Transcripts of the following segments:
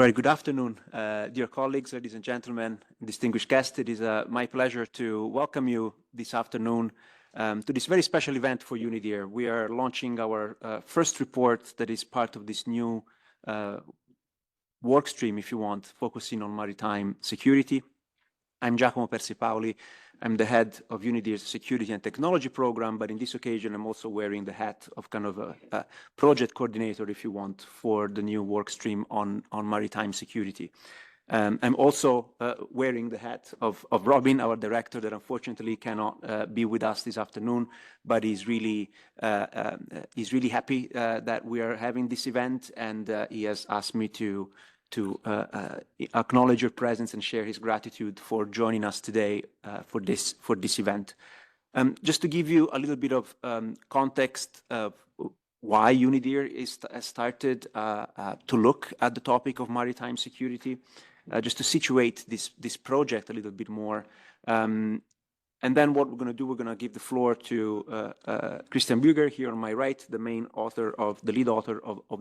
Very good afternoon, dear colleagues, ladies and gentlemen, distinguished guests. It is my pleasure to welcome you this afternoon to this very special event for UNIDIR. We are launching our first report that is part of this new work stream, if you want, focusing on maritime security. I'm Giacomo Persipaoli. I'm the head of UNIDIR's Security and Technology Program, but in this occasion, I'm also wearing the hat of kind of a project coordinator, if you want, for the new work stream on maritime security. I'm also wearing the hat of Robin, our director, that unfortunately cannot be with us this afternoon, but he's really happy that we are having this event, and he has asked me to acknowledge your presence and share his gratitude for joining us today for this event. Just to give you a little bit of context of why UNIDIR has started to look at the topic of maritime security, just to situate this project a little bit more. And then what we're going to do, we're going to give the floor to Christian Büger here on my right, the lead author of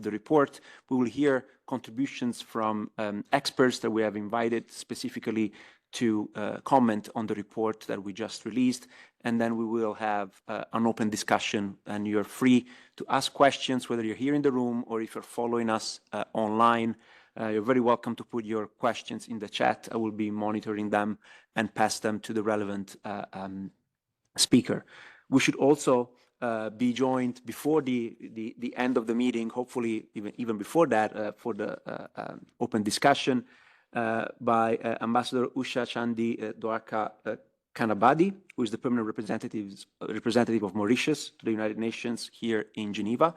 the report. We will hear contributions from experts that we have invited specifically to comment on the report that we just released. And then we will have an open discussion, and you're free to ask questions, whether you're here in the room or if you're following us online. You're very welcome to put your questions in the chat. I will be monitoring them and pass them to the relevant speaker. We should also be joined before the end of the meeting, hopefully even before that, for the open discussion by Ambassador Usha Chandi Dwarka Kanabadi, who is the permanent representative of Mauritius to the United Nations here in Geneva.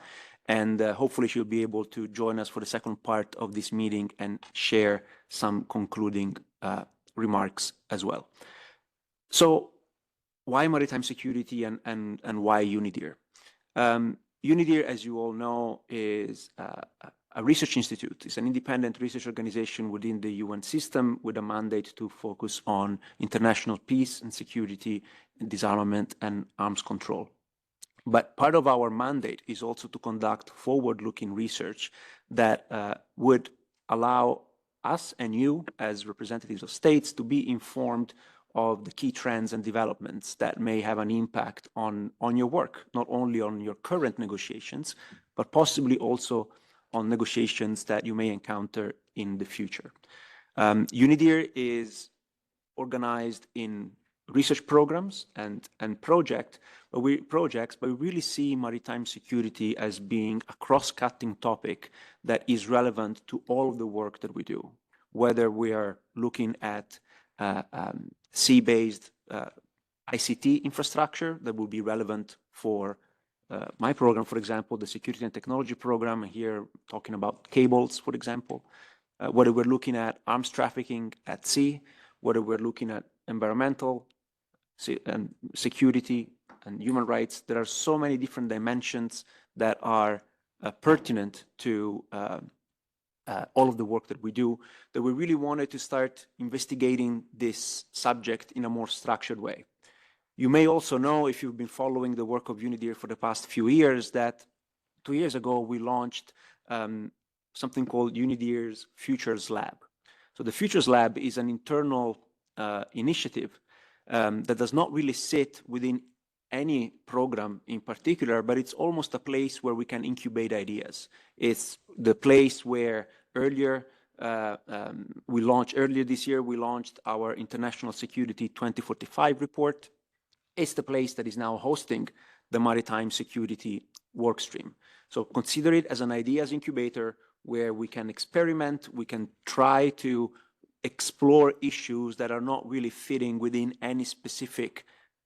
And hopefully she'll be able to join us for the second part of this meeting and share some concluding remarks as well. So why maritime security and why UNIDIR? UNIDIR, as you all know, is a research institute. It's an independent research organization within the UN system with a mandate to focus on international peace and security, and disarmament and arms control. But part of our mandate is also to conduct forward-looking research that would allow us and you, as representatives of states, to be informed of the key trends and developments that may have an impact on your work, not only on your current negotiations, but possibly also on negotiations that you may encounter in the future. UNIDIR is organized in research programs and projects, but we really see maritime security as being a cross-cutting topic that is relevant to all of the work that we do, whether we are looking at sea-based ICT infrastructure that will be relevant for my program, for example, the Security and Technology Program, here talking about cables, for example, whether we're looking at arms trafficking at sea, whether we're looking at environmental and security and human rights. There are so many different dimensions that are pertinent to all of the work that we do, that we really wanted to start investigating this subject in a more structured way. You may also know, if you've been following the work of UNIDIR for the past few years, that 2 years ago we launched something called UNIDIR's Futures Lab. So the Futures Lab is an internal initiative that does not really sit within any program in particular, but it's almost a place where we can incubate ideas. It's the place where earlier this year, we launched our International Security 2045 report. It's the place that is now hosting the Maritime Security Workstream. So consider it as an ideas incubator where we can experiment, we can try to explore issues that are not really fitting within any specific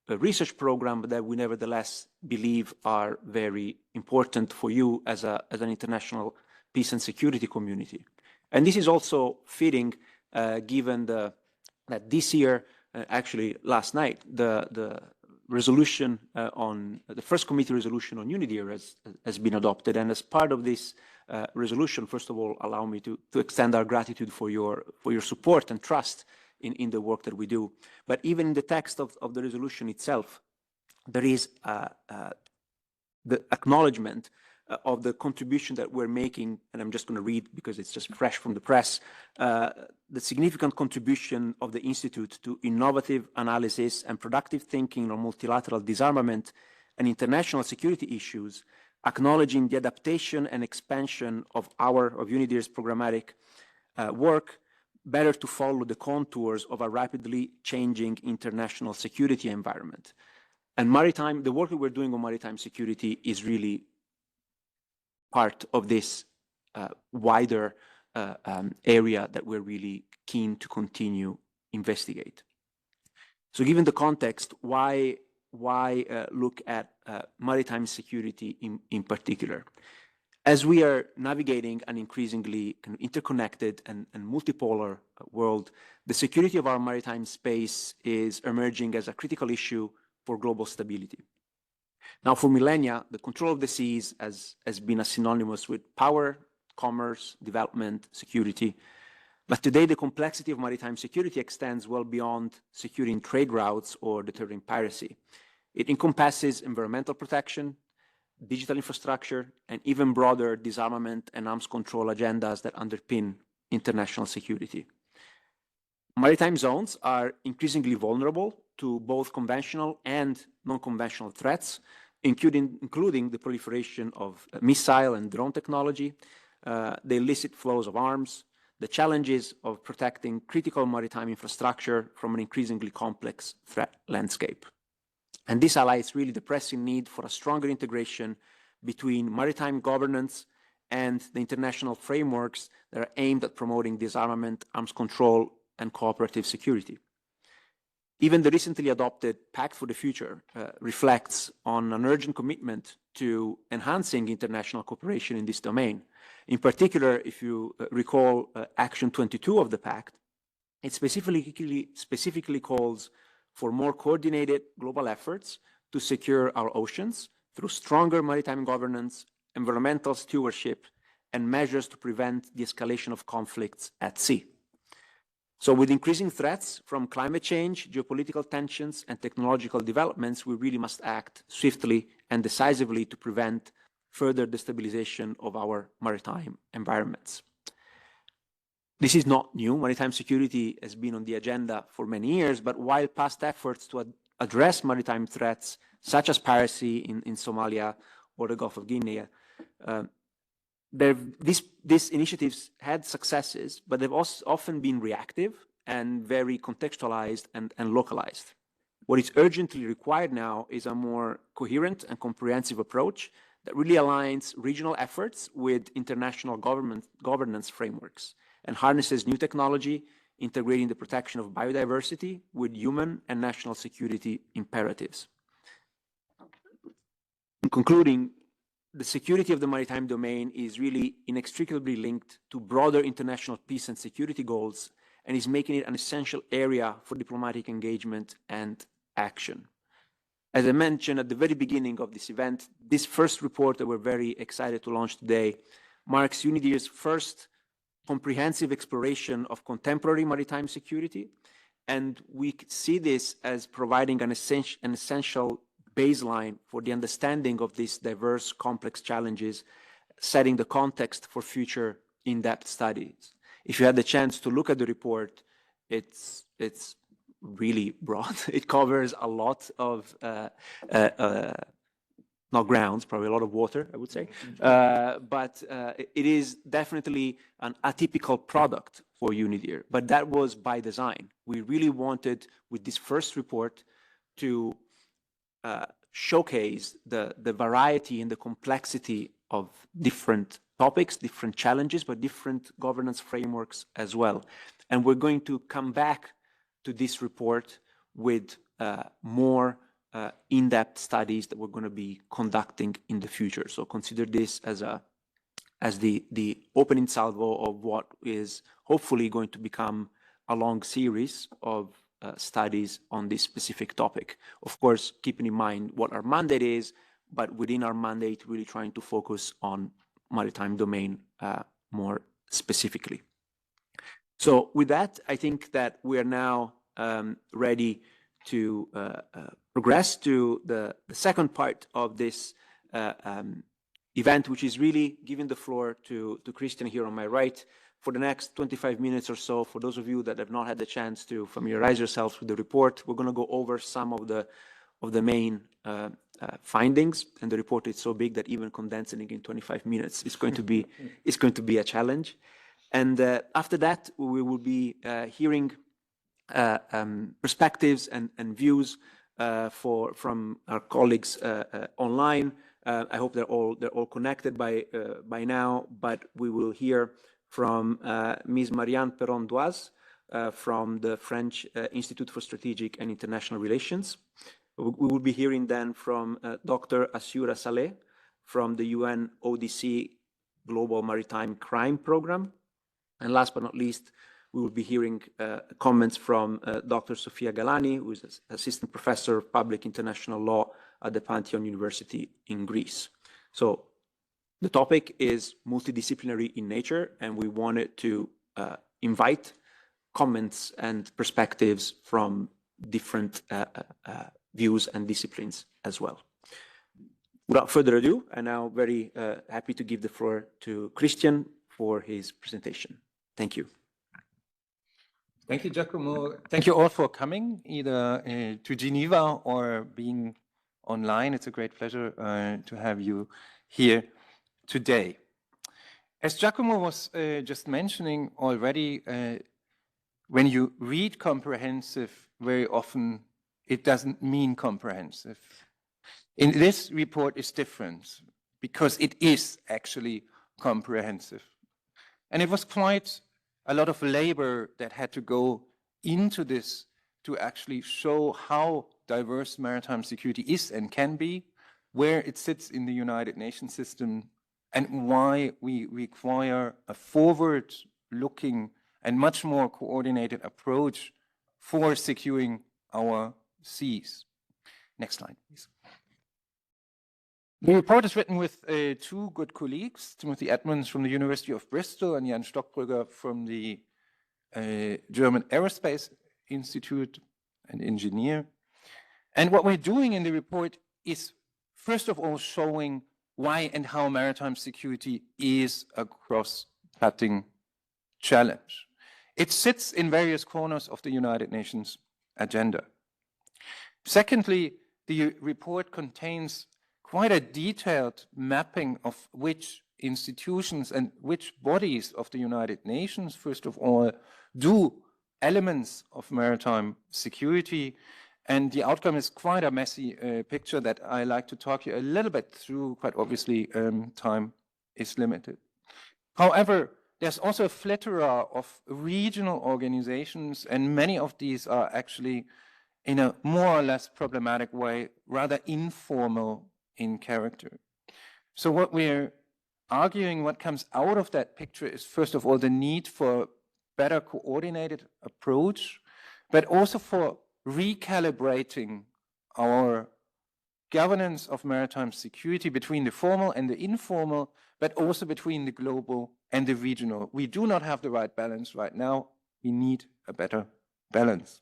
research program, but that we nevertheless believe are very important for you as an international peace and security community. And this is also fitting given that this year, actually last night, the resolution on the first committee resolution on UNIDIR has been adopted. And as part of this resolution, first of all, allow me to extend our gratitude for your support and trust in the work that we do. But even in the text of the resolution itself, there is the acknowledgement of the contribution that we're making, and I'm just going to read because it's just fresh from the press, the significant contribution of the Institute to innovative analysis and productive thinking on multilateral disarmament and international security issues, acknowledging the adaptation and expansion of UNIDIR's programmatic work, better to follow the contours of a rapidly changing international security environment. And maritime, the work that we're doing on maritime security is really part of this wider area that we're really keen to continue investigate. So given the context, why look at maritime security in particular? As we are navigating an increasingly interconnected and multipolar world, the security of our maritime space is emerging as a critical issue for global stability. Now, for millennia, the control of the seas has been synonymous with power, commerce, development, security. But today, the complexity of maritime security extends well beyond securing trade routes or deterring piracy. It encompasses environmental protection, digital infrastructure, and even broader disarmament and arms control agendas that underpin international security. Maritime zones are increasingly vulnerable to both conventional and non-conventional threats, including the proliferation of missile and drone technology, the illicit flows of arms, the challenges of protecting critical maritime infrastructure from an increasingly complex threat landscape. And this highlights really the pressing need for a stronger integration between maritime governance and the international frameworks that are aimed at promoting disarmament, arms control, and cooperative security. Even the recently adopted Pact for the Future reflects on an urgent commitment to enhancing international cooperation in this domain. In particular, if you recall Action 22 of the Pact, it specifically calls for more coordinated global efforts to secure our oceans through stronger maritime governance, environmental stewardship, and measures to prevent the escalation of conflicts at sea. So with increasing threats from climate change, geopolitical tensions, and technological developments, we really must act swiftly and decisively to prevent further destabilization of our maritime environments. This is not new. Maritime security has been on the agenda for many years, but while past efforts to address maritime threats, such as piracy in Somalia or the Gulf of Guinea, these initiatives had successes, but they've also often been reactive and very contextualized and localized. What is urgently required now is a more coherent and comprehensive approach that really aligns regional efforts with international governance frameworks and harnesses new technology, integrating the protection of biodiversity with human and national security imperatives. In concluding, the security of the maritime domain is really inextricably linked to broader international peace and security goals and is making it an essential area for diplomatic engagement and action. As I mentioned at the very beginning of this event, this first report that we're very excited to launch today marks UNIDIR's first comprehensive exploration of contemporary maritime security, and we see this as providing an essential baseline for the understanding of these diverse, complex challenges, setting the context for future in-depth studies. If you had the chance to look at the report, it's really broad. It covers a lot of not grounds, probably a lot of water, I would say. But it is definitely an atypical product for UNIDIR, but that was by design. We really wanted, with this first report, to showcase the variety and the complexity of different topics, different challenges, but different governance frameworks as well. And we're going to come back to this report with more in-depth studies that we're going to be conducting in the future. So consider this as the opening salvo of what is hopefully going to become a long series of studies on this specific topic. Of course, keeping in mind what our mandate is, but within our mandate, really trying to focus on maritime domain more specifically. So with that, I think that we are now ready to progress to the second part of this event, which is really giving the floor to Christian here on my right for the next 25 minutes or so. For those of you that have not had the chance to familiarize yourselves with the report, we're going to go over some of the main findings, and the report is so big that even condensing it in 25 minutes is going to be a challenge. And after that, we will be hearing perspectives and views from our colleagues online. I hope they're all connected by now. But we will hear from Ms. Marianne Perron-Doise from the French Institute for Strategic and International Relations. We will be hearing then from Dr. Assura Saleh from the UN ODC Global Maritime Crime Program. And last but not least, we will be hearing comments from Dr. Sofia Galani, who is Assistant Professor of Public International Law at the Pantheon University in Greece. So the topic is multidisciplinary in nature, and we wanted to invite comments and perspectives from different views and disciplines as well. Without further ado, I'm now very happy to give the floor to Christian for his presentation. Thank you. Thank you, Giacomo. Thank you all for coming, either to Geneva or being online. It's a great pleasure to have you here today. As Giacomo was just mentioning already, when you read comprehensive, very often it doesn't mean comprehensive. In this report is different because it is actually comprehensive. And it was quite a lot of labor that had to go into this to actually show how diverse maritime security is and can be, where it sits in the United Nations system, and why we require a forward-looking and much more coordinated approach for securing our seas. Next slide, please. The report is written with two good colleagues, Timothy Edmonds from the University of Bristol and Jan Stockbrugger from the German Aerospace Institute, an engineer. And what we're doing in the report is, first of all, showing why and how maritime security is a cross-cutting challenge. It sits in various corners of the United Nations agenda. Secondly, the report contains quite a detailed mapping of which institutions and which bodies of the United Nations, first of all, do elements of maritime security. And the outcome is quite a messy picture that I like to talk you a little bit through. Quite obviously, time is limited. However, there's also a plethora of regional organizations, and many of these are actually, in a more or less problematic way, rather informal in character. So what we're arguing, what comes out of that picture is, first of all, the need for better coordinated approach, but also for recalibrating our governance of maritime security between the formal and the informal, but also between the global and the regional. We do not have the right balance right now. We need a better balance.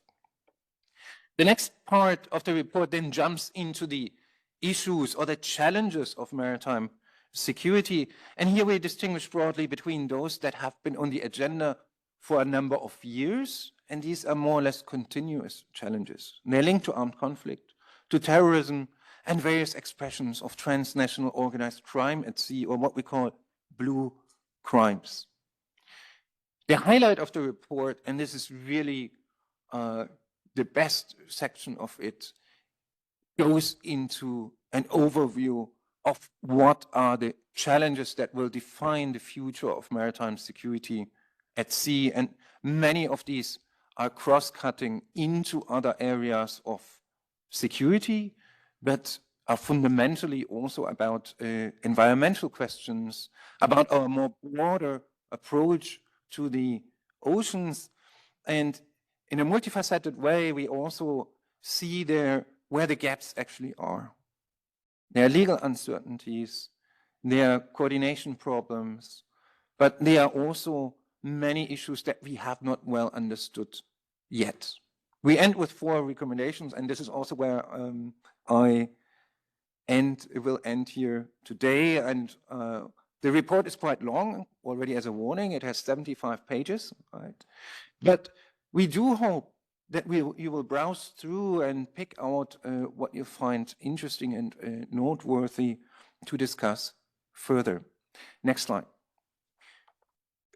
The next part of the report then jumps into the issues or the challenges of maritime security. And here we distinguish broadly between those that have been on the agenda for a number of years, and these are more or less continuous challenges. They're linked to armed conflict, to terrorism, and various expressions of transnational organized crime at sea, or what we call blue crimes. The highlight of the report, and this is really the best section of it, goes into an overview of what are the challenges that will define the future of maritime security at sea. And many of these are cross-cutting into other areas of security, but are fundamentally also about environmental questions, about our more broader approach to the oceans. And in a multifaceted way, we also see there where the gaps actually are. There are legal uncertainties, there are coordination problems, but there are also many issues that we have not well understood yet. We end with 4 recommendations, and this is also where I and it will end here today. And the report is quite long, already as a warning. It has 75 pages, right? But we do hope that you will browse through and pick out what you find interesting and noteworthy to discuss further. Next slide.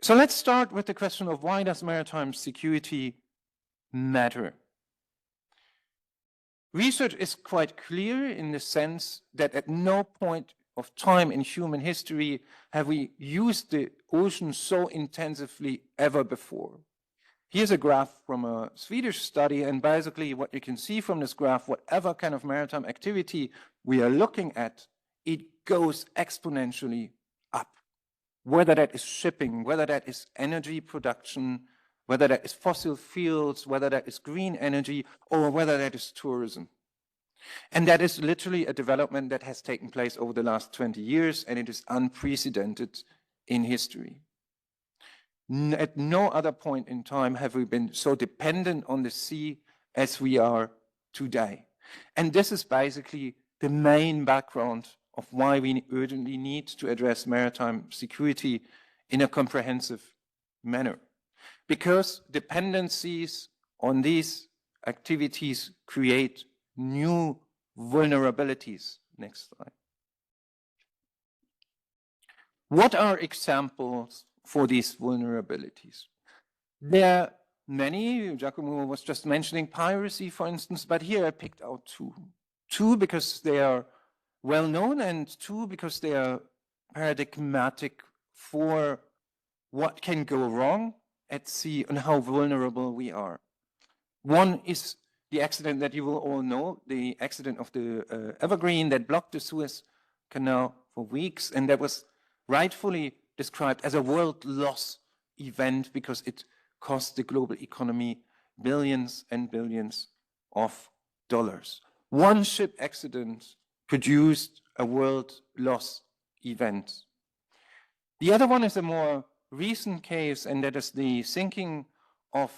So let's start with the question of why does maritime security matter? Research is quite clear in the sense that at no point of time in human history have we used the ocean so intensively ever before. Here's a graph from a Swedish study, and basically what you can see from this graph, whatever kind of maritime activity we are looking at, it goes exponentially up. Whether that is shipping, whether that is energy production, whether that is fossil fuels, whether that is green energy, or whether that is tourism. And that is literally a development that has taken place over the last 20 years, and it is unprecedented in history. At no other point in time have we been so dependent on the sea as we are today. And this is basically the main background of why we urgently need to address maritime security in a comprehensive manner. Because dependencies on these activities create new vulnerabilities. Next slide. What are examples for these vulnerabilities? There are many. Giacomo was just mentioning piracy, for instance, but here I picked out two. Two because they are well known, and two because they are paradigmatic for what can go wrong at sea and how vulnerable we are. One is the accident that you will all know, the accident of the Evergreen that blocked the Suez Canal for weeks, and that was rightfully described as a world loss event because it cost the global economy billions and billions of dollars. One ship accident produced a world loss event. The other one is a more recent case, and that is the sinking of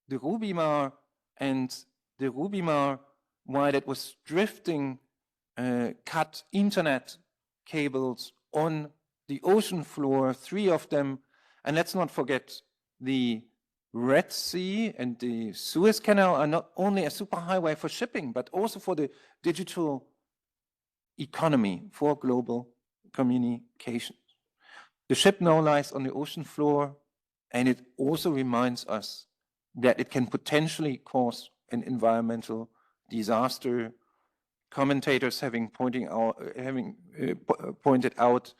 the Rubimar, and the Rubimar, while it was drifting, cut internet cables on the ocean floor, 3 of them. And let's not forget the Red Sea and the Suez Canal are not only a superhighway for shipping, but also for the digital economy, for global communications. The ship now lies on the ocean floor, and it also reminds us that it can potentially cause an environmental disaster. Commentators having pointed out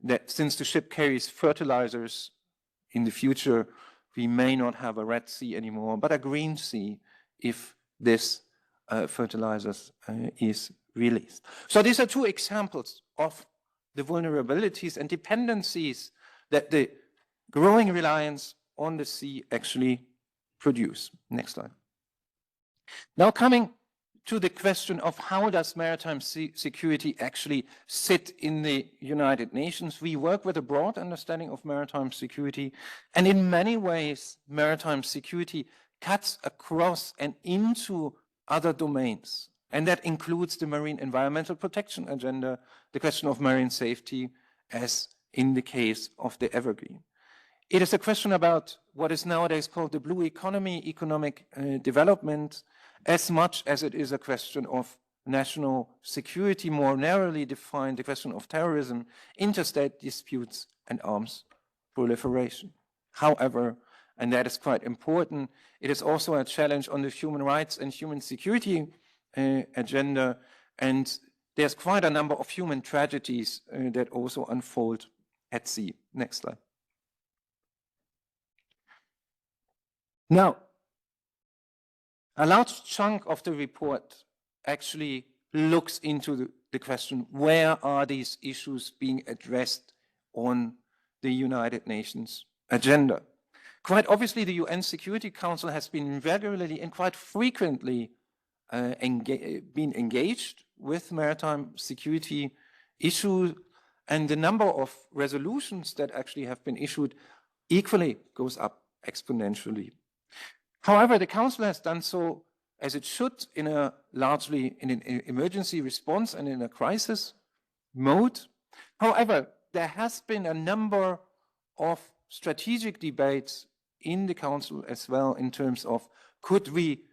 that since the ship carries fertilizers, in the future we may not have a Red Sea anymore, but a Green Sea if this fertilizers is released. So these are two examples of the vulnerabilities and dependencies that the growing reliance on the sea actually produce. Next slide. Now coming to the question of how does maritime security actually sit in the United Nations, we work with a broad understanding of maritime security, and in many ways maritime security cuts across and into other domains. And that includes the marine environmental protection agenda, the question of marine safety, as in the case of the Evergreen. It is a question about what is nowadays called the blue economy, economic development, as much as it is a question of national security, more narrowly defined, the question of terrorism, interstate disputes, and arms proliferation. However, and that is quite important, it is also a challenge on the human rights and human security agenda, and there's quite a number of human tragedies that also unfold at sea. Next slide. Now, a large chunk of the report actually looks into the question, where are these issues being addressed on the United Nations agenda? Quite obviously, the UN Security Council has been regularly and quite frequently been engaged with maritime security issues, and the number of resolutions that actually have been issued equally goes up exponentially. However, the Council has done so as it should in a largely in an emergency response and in a crisis mode. However, there has been a number of strategic debates in the Council as well in terms of could we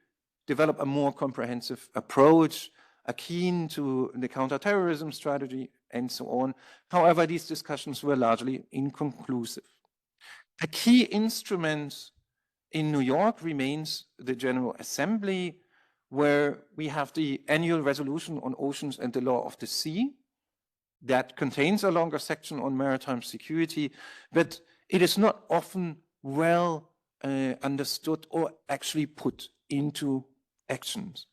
develop a more comprehensive approach, akin to the counterterrorism strategy and so on. However, these discussions were largely inconclusive. A key instrument in New York remains the General Assembly, where we have the annual resolution on oceans and the law of the sea that contains a longer section on maritime security, but it is not often well understood or actually put into actions.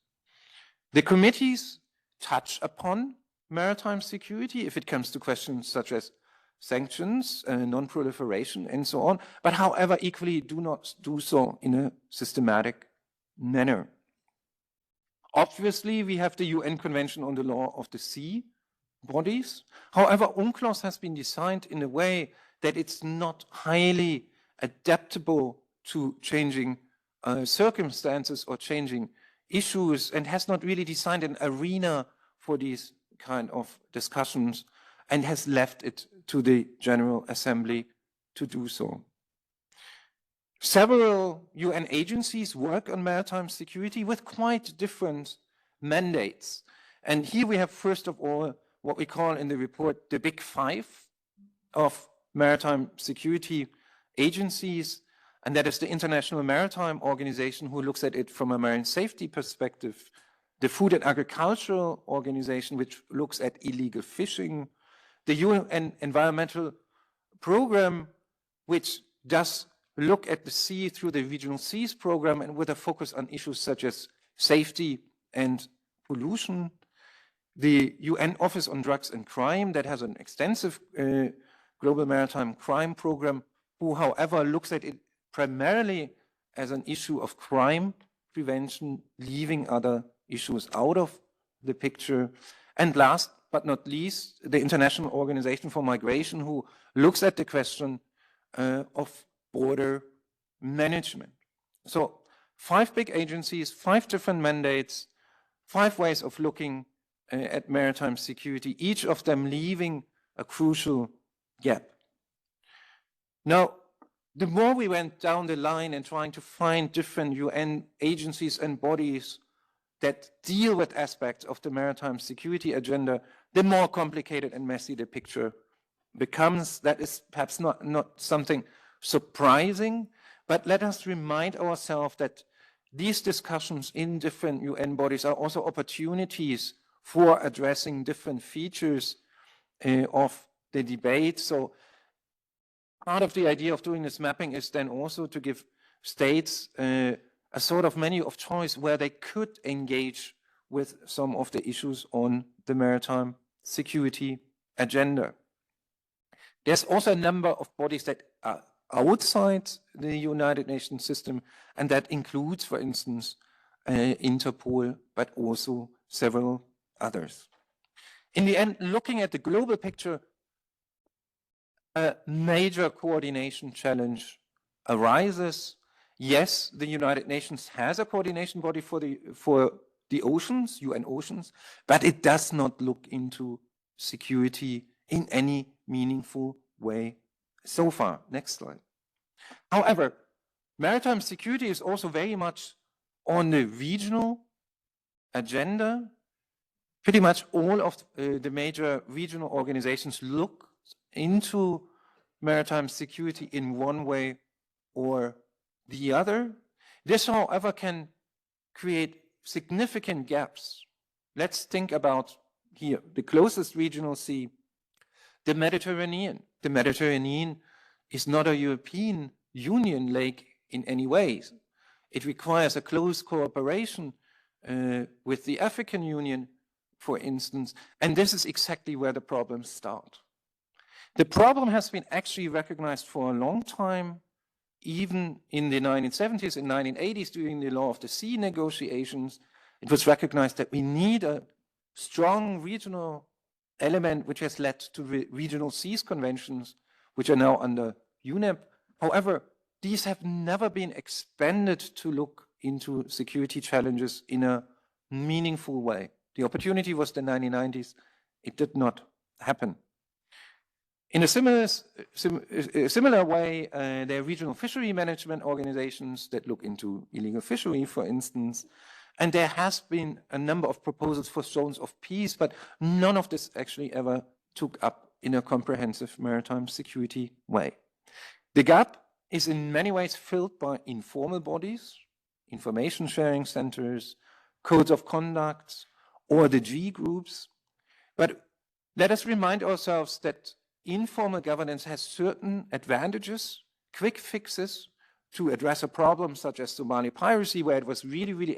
The committees touch upon maritime security if it comes to questions such as sanctions, non-proliferation, and so on, but however, equally do not do so in a systematic manner. Obviously, we have the UN Convention on the Law of the Sea bodies. However, UNCLOS has been designed in a way that it's not highly adaptable to changing circumstances or changing issues, and has not really designed an arena for these kind of discussions, and has left it to the General Assembly to do so. Several UN agencies work on maritime security with quite different mandates. And here we have, first of all, what we call in the report the Big Five of maritime security agencies, and that is the International Maritime Organization, who looks at it from a marine safety perspective, the Food and Agricultural Organization, which looks at illegal fishing, the UN Environmental Program, which does look at the sea through the Regional Seas Program and with a focus on issues such as safety and pollution, the UN Office on Drugs and Crime, that has an extensive global maritime crime program, who, however, looks at it primarily as an issue of crime prevention, leaving other issues out of the picture. And last but not least, the International Organization for Migration, who looks at the question of border management. So 5 big agencies, 5 different mandates, 5 ways of looking at maritime security, each of them leaving a crucial gap. Now, the more we went down the line and trying to find different UN agencies and bodies that deal with aspects of the maritime security agenda, the more complicated and messy the picture becomes. That is perhaps not something surprising, but let us remind ourselves that these discussions in different UN bodies are also opportunities for addressing different features of the debate. So part of the idea of doing this mapping is then also to give states a sort of menu of choice where they could engage with some of the issues on the maritime security agenda. There's also a number of bodies that are outside the United Nations system, and that includes, for instance, Interpol, but also several others. In the end, looking at the global picture, a major coordination challenge arises. Yes, the United Nations has a coordination body for the oceans, UN Oceans, but it does not look into security in any meaningful way so far. Next slide. However, maritime security is also very much on the regional agenda. Pretty much all of the major regional organizations look into maritime security in one way or the other. This, however, can create significant gaps. Let's think about here the closest regional sea, the Mediterranean. The Mediterranean is not a European Union lake in any way. It requires a close cooperation with the African Union, for instance, and this is exactly where the problems start. The problem has been actually recognized for a long time, even in the 1970s and 1980s during the Law of the Sea negotiations. It was recognized that we need a strong regional element, which has led to regional seas conventions, which are now under UNEP. However, these have never been expanded to look into security challenges in a meaningful way. The opportunity was the 1990s. It did not happen. In a similar way, there are regional fishery management organizations that look into illegal fishery, for instance, and there has been a number of proposals for zones of peace, but none of this actually ever took up in a comprehensive maritime security way. The gap is in many ways filled by informal bodies, information sharing centers, codes of conduct, or the G groups. But let us remind ourselves that informal governance has certain advantages, quick fixes to address a problem such as Somali piracy, where it was really, really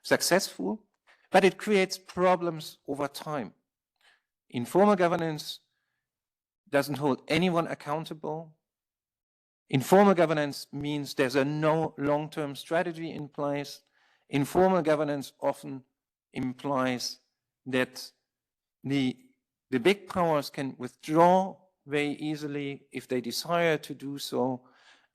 successful, but it creates problems over time. Informal governance doesn't hold anyone accountable. Informal governance means there's no long-term strategy in place. Informal governance often implies that the big powers can withdraw very easily if they desire to do so,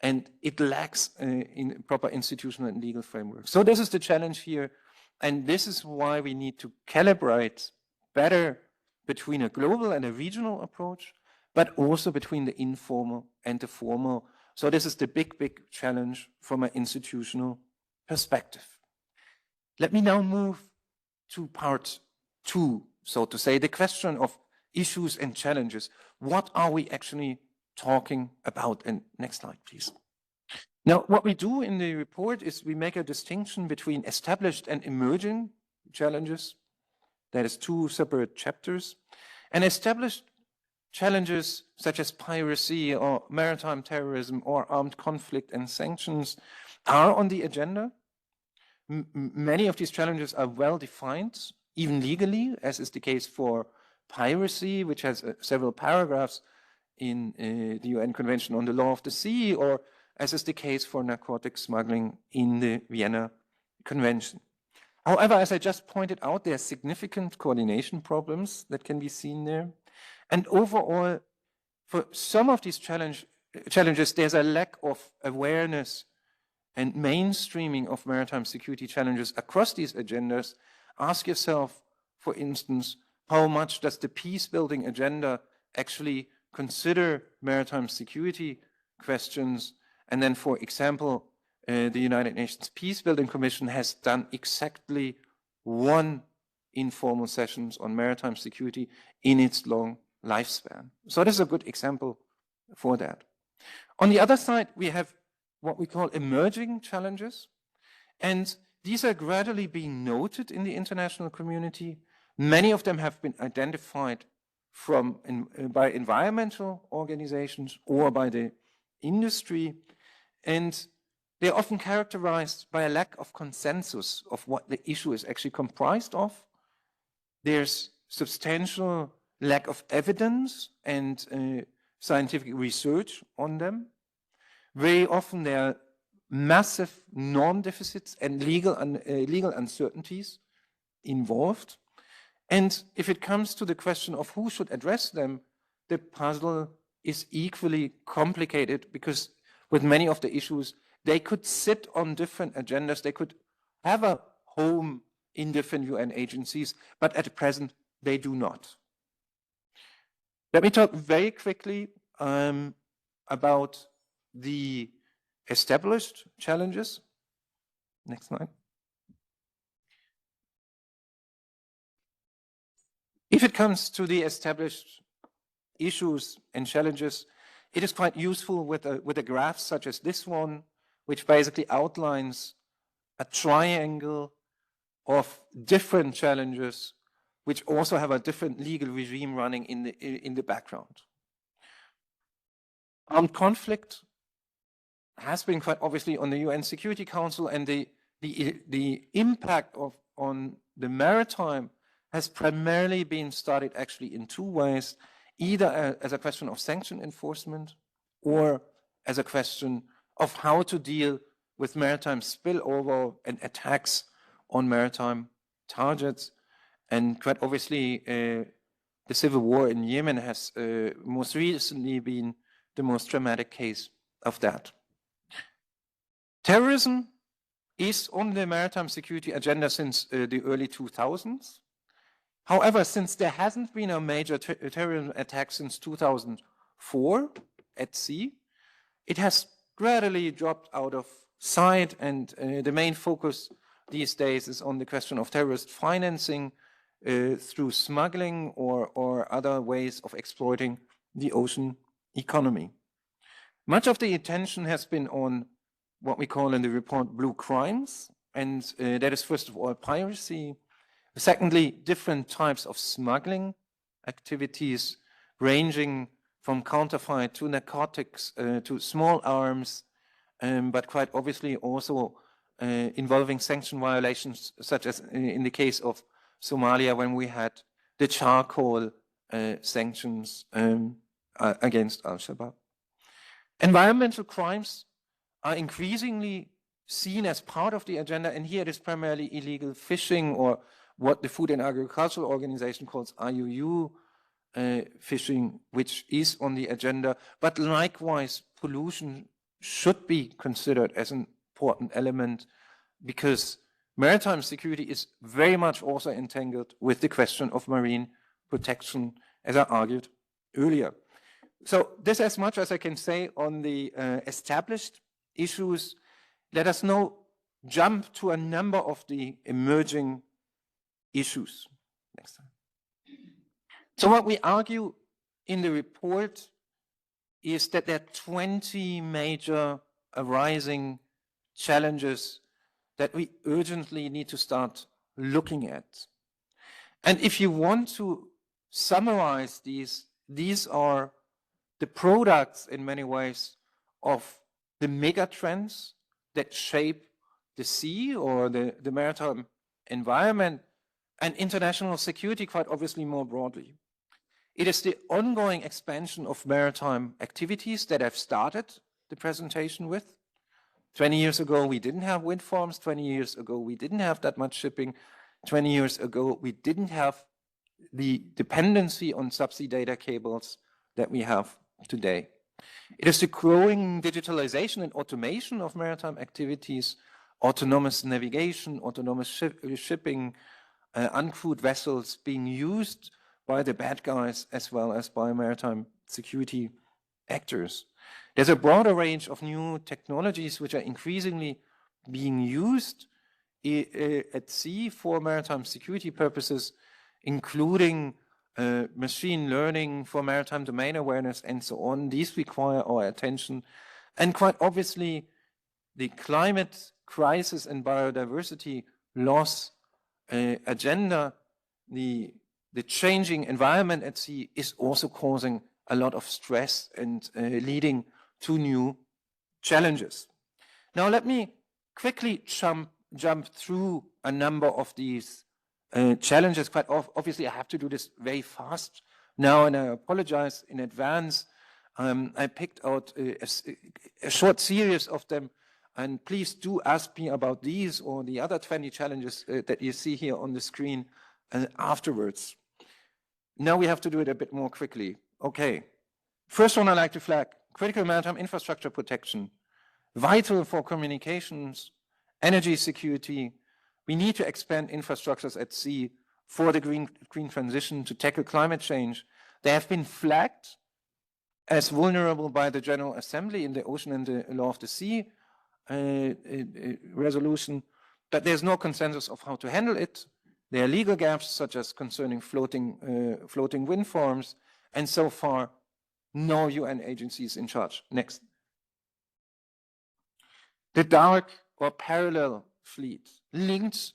and it lacks in proper institutional and legal framework. So this is the challenge here, and this is why we need to calibrate better between a global and a regional approach, but also between the informal and the formal. So this is the big, big challenge from an institutional perspective. Let me now move to part 2, so to say, the question of issues and challenges. What are we actually talking about? And next slide, please. Now, what we do in the report is we make a distinction between established and emerging challenges. That is 2 separate chapters. And established challenges such as piracy or maritime terrorism or armed conflict and sanctions are on the agenda. Many of these challenges are well defined, even legally, as is the case for piracy, which has several paragraphs in the UN Convention on the Law of the Sea, or as is the case for narcotic smuggling in the Vienna Convention. However, as I just pointed out, there are significant coordination problems that can be seen there. And overall, for some of these challenges, there's a lack of awareness and mainstreaming of maritime security challenges across these agendas. Ask yourself, for instance, how much does the peace-building agenda actually consider maritime security questions? And then, for example, the United Nations Peace-Building Commission has done exactly 1 informal sessions on maritime security in its long lifespan. So this is a good example for that. On the other side, we have what we call emerging challenges. And these are gradually being noted in the international community. Many of them have been identified by environmental organizations or by the industry. And they're often characterized by a lack of consensus of what the issue is actually comprised of. There's substantial lack of evidence and scientific research on them. Very often there are massive norm deficits and legal uncertainties involved. And if it comes to the question of who should address them, the puzzle is equally complicated, because with many of the issues, they could sit on different agendas, they could have a home in different UN agencies, but at present, they do not. Let me talk very quickly about the established challenges. Next slide. If it comes to the established issues and challenges, it is quite useful with a graph such as this one, which basically outlines a triangle of different challenges, which also have a different legal regime running in the background. Armed conflict has been quite obviously on the UN Security Council, and the impact on the maritime has primarily been studied actually in 2 ways, either as a question of sanction enforcement or as a question of how to deal with maritime spillover and attacks on maritime targets. And quite obviously, the civil war in Yemen has most recently been the most dramatic case of that. Terrorism is on the maritime security agenda since the early 2000s. However, since there hasn't been a major terrorism attack since 2004 at sea, it has gradually dropped out of sight, and the main focus these days is on the question of terrorist financing through smuggling or other ways of exploiting the ocean economy. Much of the attention has been on what we call in the report blue crimes, and that is first of all piracy. Secondly, different types of smuggling activities ranging from counterfeit to narcotics to small arms, but quite obviously also involving sanction violations, such as in the case of Somalia when we had the charcoal sanctions against Al-Shabaab. Environmental crimes are increasingly seen as part of the agenda, and here it is primarily illegal fishing, or what the Food and Agricultural Organization calls IUU fishing, which is on the agenda. But likewise, pollution should be considered as an important element, because maritime security is very much also entangled with the question of marine protection, as I argued earlier. So this as much as I can say on the established issues. Let us now jump to a number of the emerging issues. Next time. So what we argue in the report is that there are 20 major arising challenges that we urgently need to start looking at. And if you want to summarize these are the products in many ways of the mega trends that shape the sea or the maritime environment and international security, quite obviously more broadly. It is the ongoing expansion of maritime activities that I've started the presentation with. 20 years ago, we didn't have wind farms. 20 years ago, we didn't have that much shipping. 20 years ago, we didn't have the dependency on subsea data cables that we have today. It is the growing digitalization and automation of maritime activities, autonomous navigation, autonomous shipping, uncrewed vessels being used by the bad guys as well as by maritime security actors. There's a broader range of new technologies which are increasingly being used at sea for maritime security purposes, including machine learning for maritime domain awareness and so on. These require our attention. And quite obviously, the climate crisis and biodiversity loss agenda, the changing environment at sea is also causing a lot of stress and leading to new challenges. Now let me quickly jump through a number of these challenges. Quite obviously, I have to do this very fast now, and I apologize in advance. I picked out a short series of them, and please do ask me about these or the other 20 challenges that you see here on the screen afterwards. Now we have to do it a bit more quickly. Okay. First one I like to flag: critical maritime infrastructure protection, vital for communications, energy security. We need to expand infrastructures at sea for the green transition to tackle climate change. They have been flagged as vulnerable by the General Assembly in the Ocean and the Law of the Sea resolution, but there's no consensus of how to handle it. There are legal gaps, such as concerning floating wind farms, and so far, no UN agencies in charge. Next. The dark or parallel fleet linked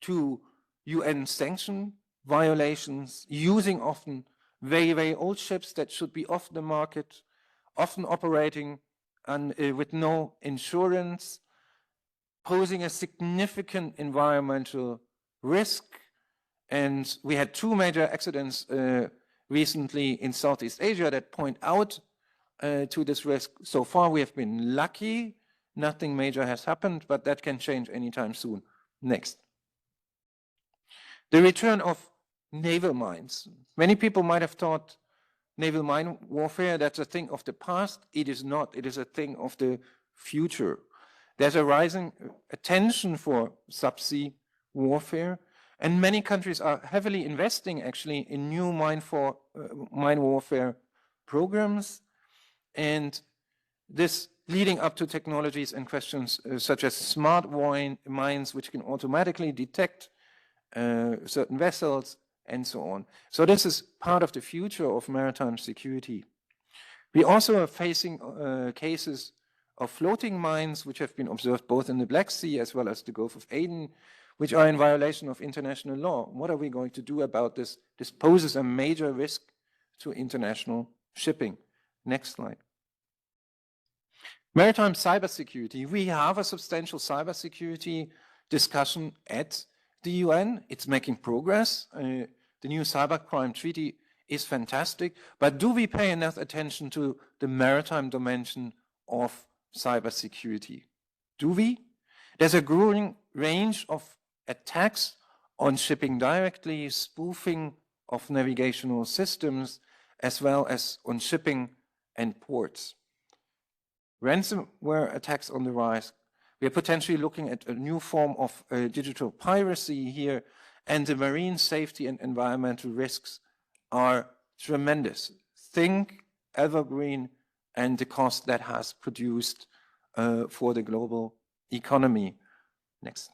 to UN sanction violations, using often very, very old ships that should be off the market, often operating and with no insurance, posing a significant environmental risk. And we had 2 major accidents recently in Southeast Asia that point out to this risk. So far, we have been lucky. Nothing major has happened, but that can change anytime soon. Next. The return of naval mines. Many people might have thought naval mine warfare, that's a thing of the past. It is not. It is a thing of the future. There's a rising attention for subsea warfare, and many countries are heavily investing actually in new mine warfare programs, and this leading up to technologies and questions such as smart mines, which can automatically detect certain vessels and so on. So this is part of the future of maritime security. We also are facing cases of floating mines, which have been observed both in the Black Sea as well as the Gulf of Aden, which are in violation of international law. What are we going to do about this? This poses a major risk to international shipping. Next slide. Maritime cybersecurity. We have a substantial cybersecurity discussion at the UN. It's making progress. The new cybercrime treaty is fantastic, but do we pay enough attention to the maritime dimension of cybersecurity? Do we? There's a growing range of attacks on shipping directly, spoofing of navigational systems, as well as on shipping and ports. Ransomware attacks on the rise. We are potentially looking at a new form of digital piracy here, and the marine safety and environmental risks are tremendous. Think evergreen and the cost that has produced for the global economy. Next.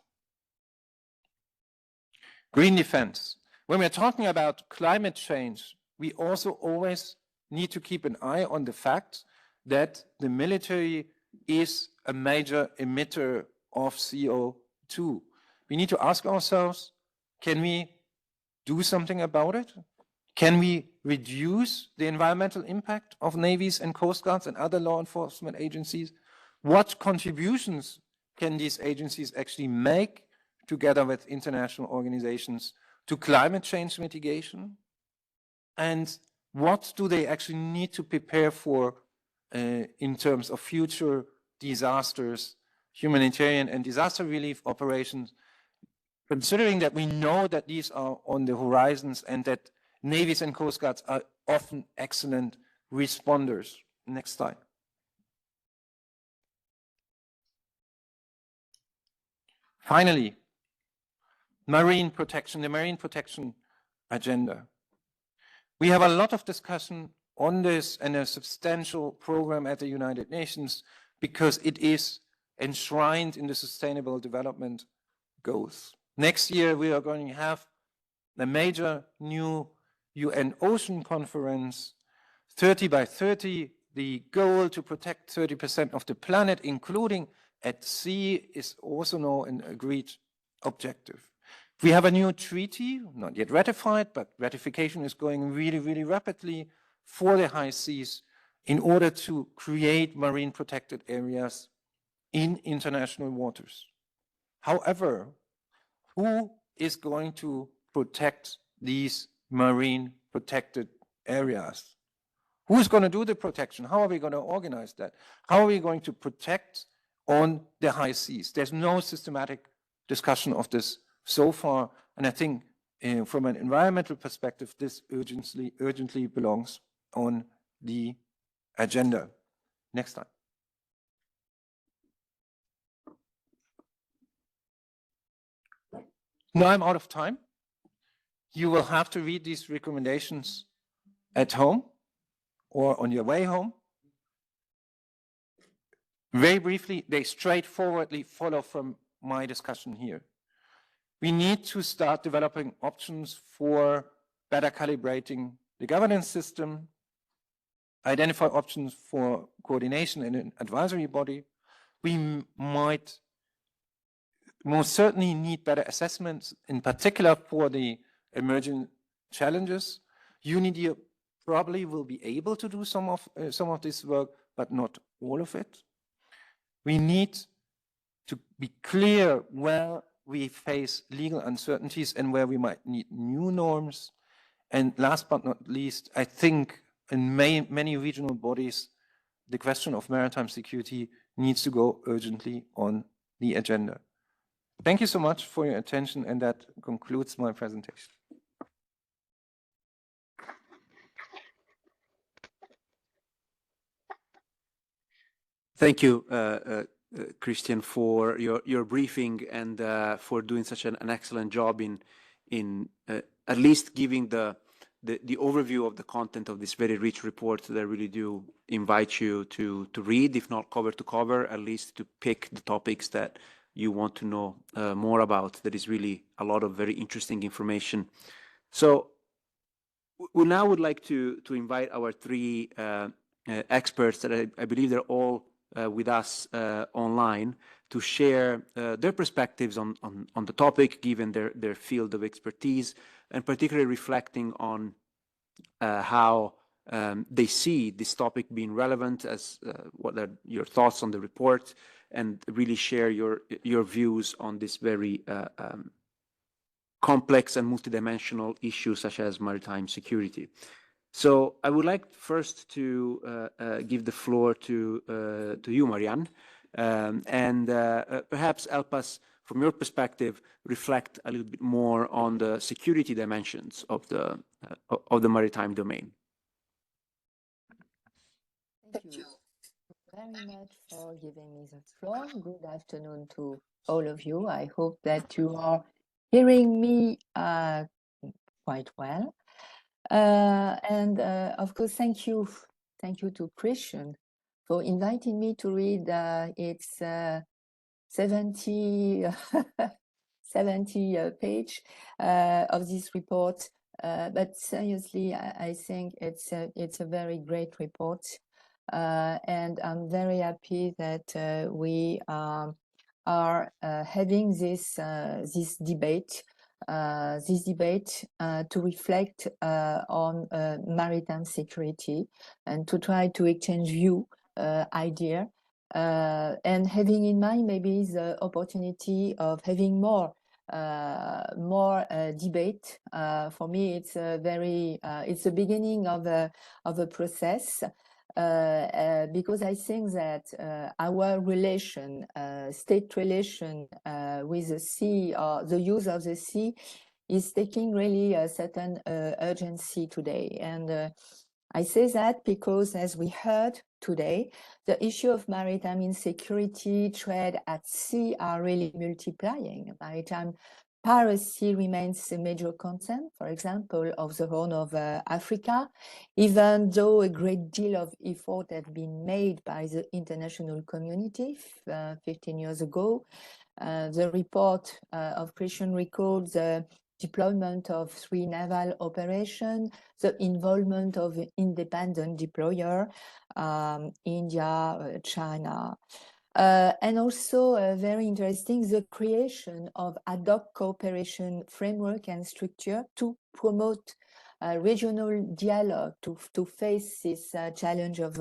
Green defense. When we're talking about climate change, we also always need to keep an eye on the fact that the military is a major emitter of CO2. We need to ask ourselves, can we do something about it? Can we reduce the environmental impact of navies and coast guards and other law enforcement agencies? What contributions can these agencies actually make together with international organizations to climate change mitigation? And what do they actually need to prepare for in terms of future disasters, humanitarian and disaster relief operations, considering that we know that these are on the horizons and that navies and coast guards are often excellent responders. Next slide. Finally, marine protection, the marine protection agenda. We have a lot of discussion on this and a substantial program at the United Nations because it is enshrined in the Sustainable Development Goals. Next year, we are going to have a major new UN Ocean Conference, 30 by 30. The goal to protect 30% of the planet, including at sea, is also now an agreed objective. We have a new treaty, not yet ratified, but ratification is going really, really rapidly for the high seas in order to create marine protected areas in international waters. However, who is going to protect these marine protected areas? Who is going to do the protection? How are we going to organize that? How are we going to protect on the high seas? There's no systematic discussion of this so far, and I think from an environmental perspective, this urgently belongs on the agenda. Next slide. Now I'm out of time. You will have to read these recommendations at home or on your way home. Very briefly, they straightforwardly follow from my discussion here. We need to start developing options for better calibrating the governance system, identify options for coordination in an advisory body. We might most certainly need better assessments, in particular for the emerging challenges. UNIDIR probably will be able to do some of this work, but not all of it. We need to be clear where we face legal uncertainties and where we might need new norms. And last but not least, I think in many regional bodies, the question of maritime security needs to go urgently on the agenda. Thank you so much for your attention, and that concludes my presentation. Thank you, Christian, for your briefing and for doing such an excellent job in at least giving the overview of the content of this very rich report that I really do invite you to read, if not cover to cover, at least to pick the topics that you want to know more about. There is really a lot of very interesting information. So we now would like to invite our three experts that I believe they're all with us online to share their perspectives on the topic, given their field of expertise, and particularly reflecting on how they see this topic being relevant, as what are your thoughts on the report, and really share your views on this very complex and multidimensional issues such as maritime security. So I would like first to give the floor to you, Marianne, and perhaps help us, from your perspective, reflect a little bit more on the security dimensions of the maritime domain. Thank you very much for giving me the floor. Good afternoon to all of you. I hope that you are hearing me quite well. And of course, thank you to Christian for inviting me to read its 70 page of this report. But seriously, I think it's a very great report, and I'm very happy that we are having this debate. To reflect on maritime security and to try to exchange view, idea, and having in mind maybe the opportunity of having more debate. For me, it's the beginning of a process. Because I think that our relation, state relation with the sea, or the use of the sea, is taking really a certain urgency today. And I say that because, as we heard today, the issue of maritime insecurity, trade at sea are really multiplying. Maritime piracy remains a major concern, for example, of the Horn of Africa, even though a great deal of effort has been made by the international community 15 years ago. The report of Christian records the deployment of 3 naval operations, the involvement of independent deployer, India, China. And also very interesting, the creation of ad hoc cooperation framework and structure to promote regional dialogue to face this challenge of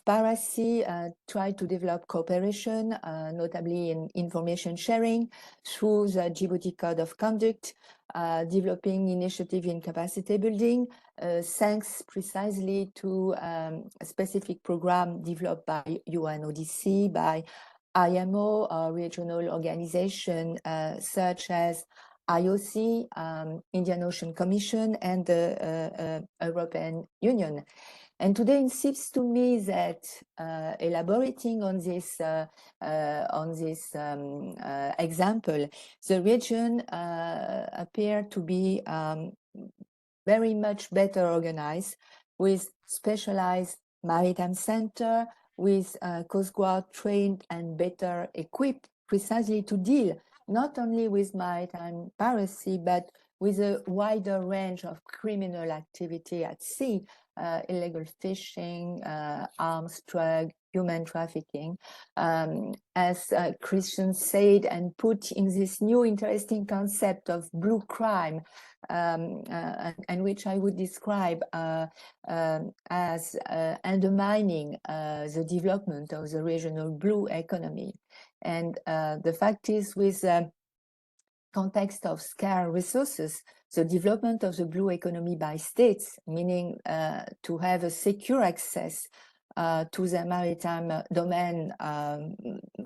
piracy, try to develop cooperation, notably in information sharing through the Djibouti Code of Conduct, developing initiative in capacity building, thanks precisely to a specific program developed by UNODC, by IMO, regional organization such as IOC, Indian Ocean Commission, and the European Union. And today it seems to me that elaborating on this example, the region appear to be very much better organized, with specialized maritime center, with Coast Guard trained and better equipped precisely to deal not only with maritime piracy, but with a wider range of criminal activity at sea, illegal fishing, arms trade, human trafficking, as Christian said, and put in this new interesting concept of blue crime, and which I would describe as undermining the development of the regional blue economy. And the fact is, with context of scarce resources, the development of the blue economy by states, meaning to have a secure access to the maritime domain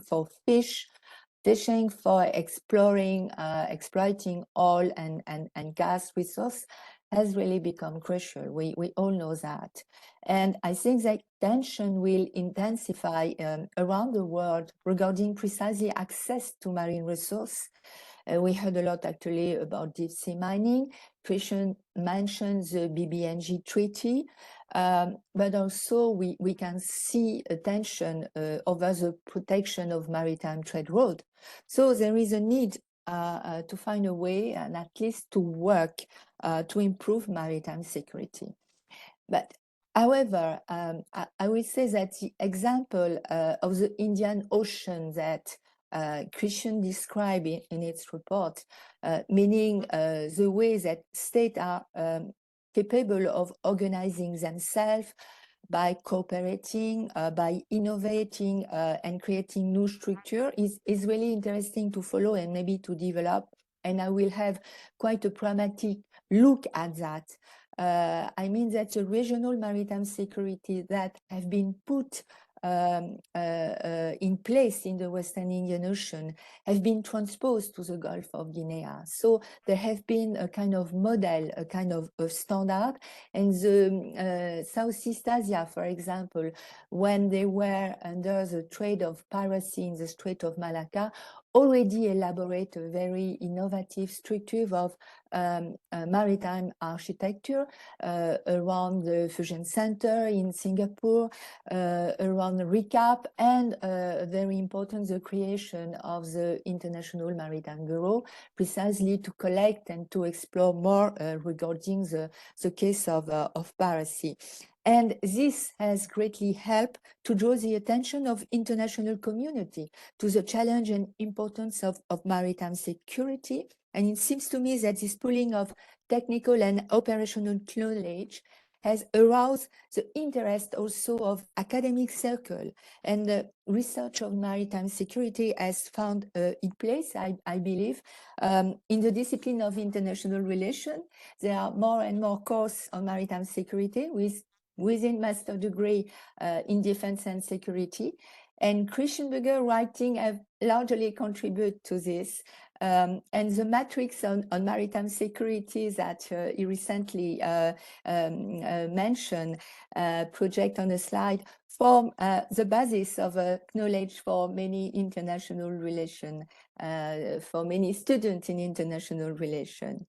for fishing, for exploring, exploiting oil and gas resource, has really become crucial. We all know that. And I think that tension will intensify around the world regarding precisely access to marine resource. We heard a lot actually about deep sea mining. Christian mentioned the BBNG treaty, but also we can see a tension over the protection of maritime trade route. So there is a need to find a way and at least to work to improve maritime security. But however, I will say that the example of the Indian Ocean that Christian described in its report, meaning the way that states are capable of organizing themselves by cooperating, by innovating and creating new structure is really interesting to follow and maybe to develop. And I will have quite a pragmatic look at that. I mean that the regional maritime security that have been put in place in the Western Indian Ocean have been transposed to the Gulf of Guinea. So there have been a kind of model, a kind of a standard. And the Southeast Asia, for example, when they were under the trade of piracy in the Strait of Malacca, already elaborate a very innovative structure of maritime architecture around the Fusion Center in Singapore, around the RECAP, and very important, the creation of the International Maritime Bureau, precisely to collect and to explore more regarding the case of piracy. And this has greatly helped to draw the attention of international community to the challenge and importance of maritime security. And it seems to me that this pooling of technical and operational knowledge has aroused the interest also of academic circle, and the research of maritime security has found its place, I believe, in the discipline of international relations. There are more and more courses on maritime security within master degree in defense and security. And Christian Berger writing have largely contributed to this. And the matrix on maritime security that he recently mentioned, project on the slide, form the basis of knowledge for many international relations, for many students in international relations.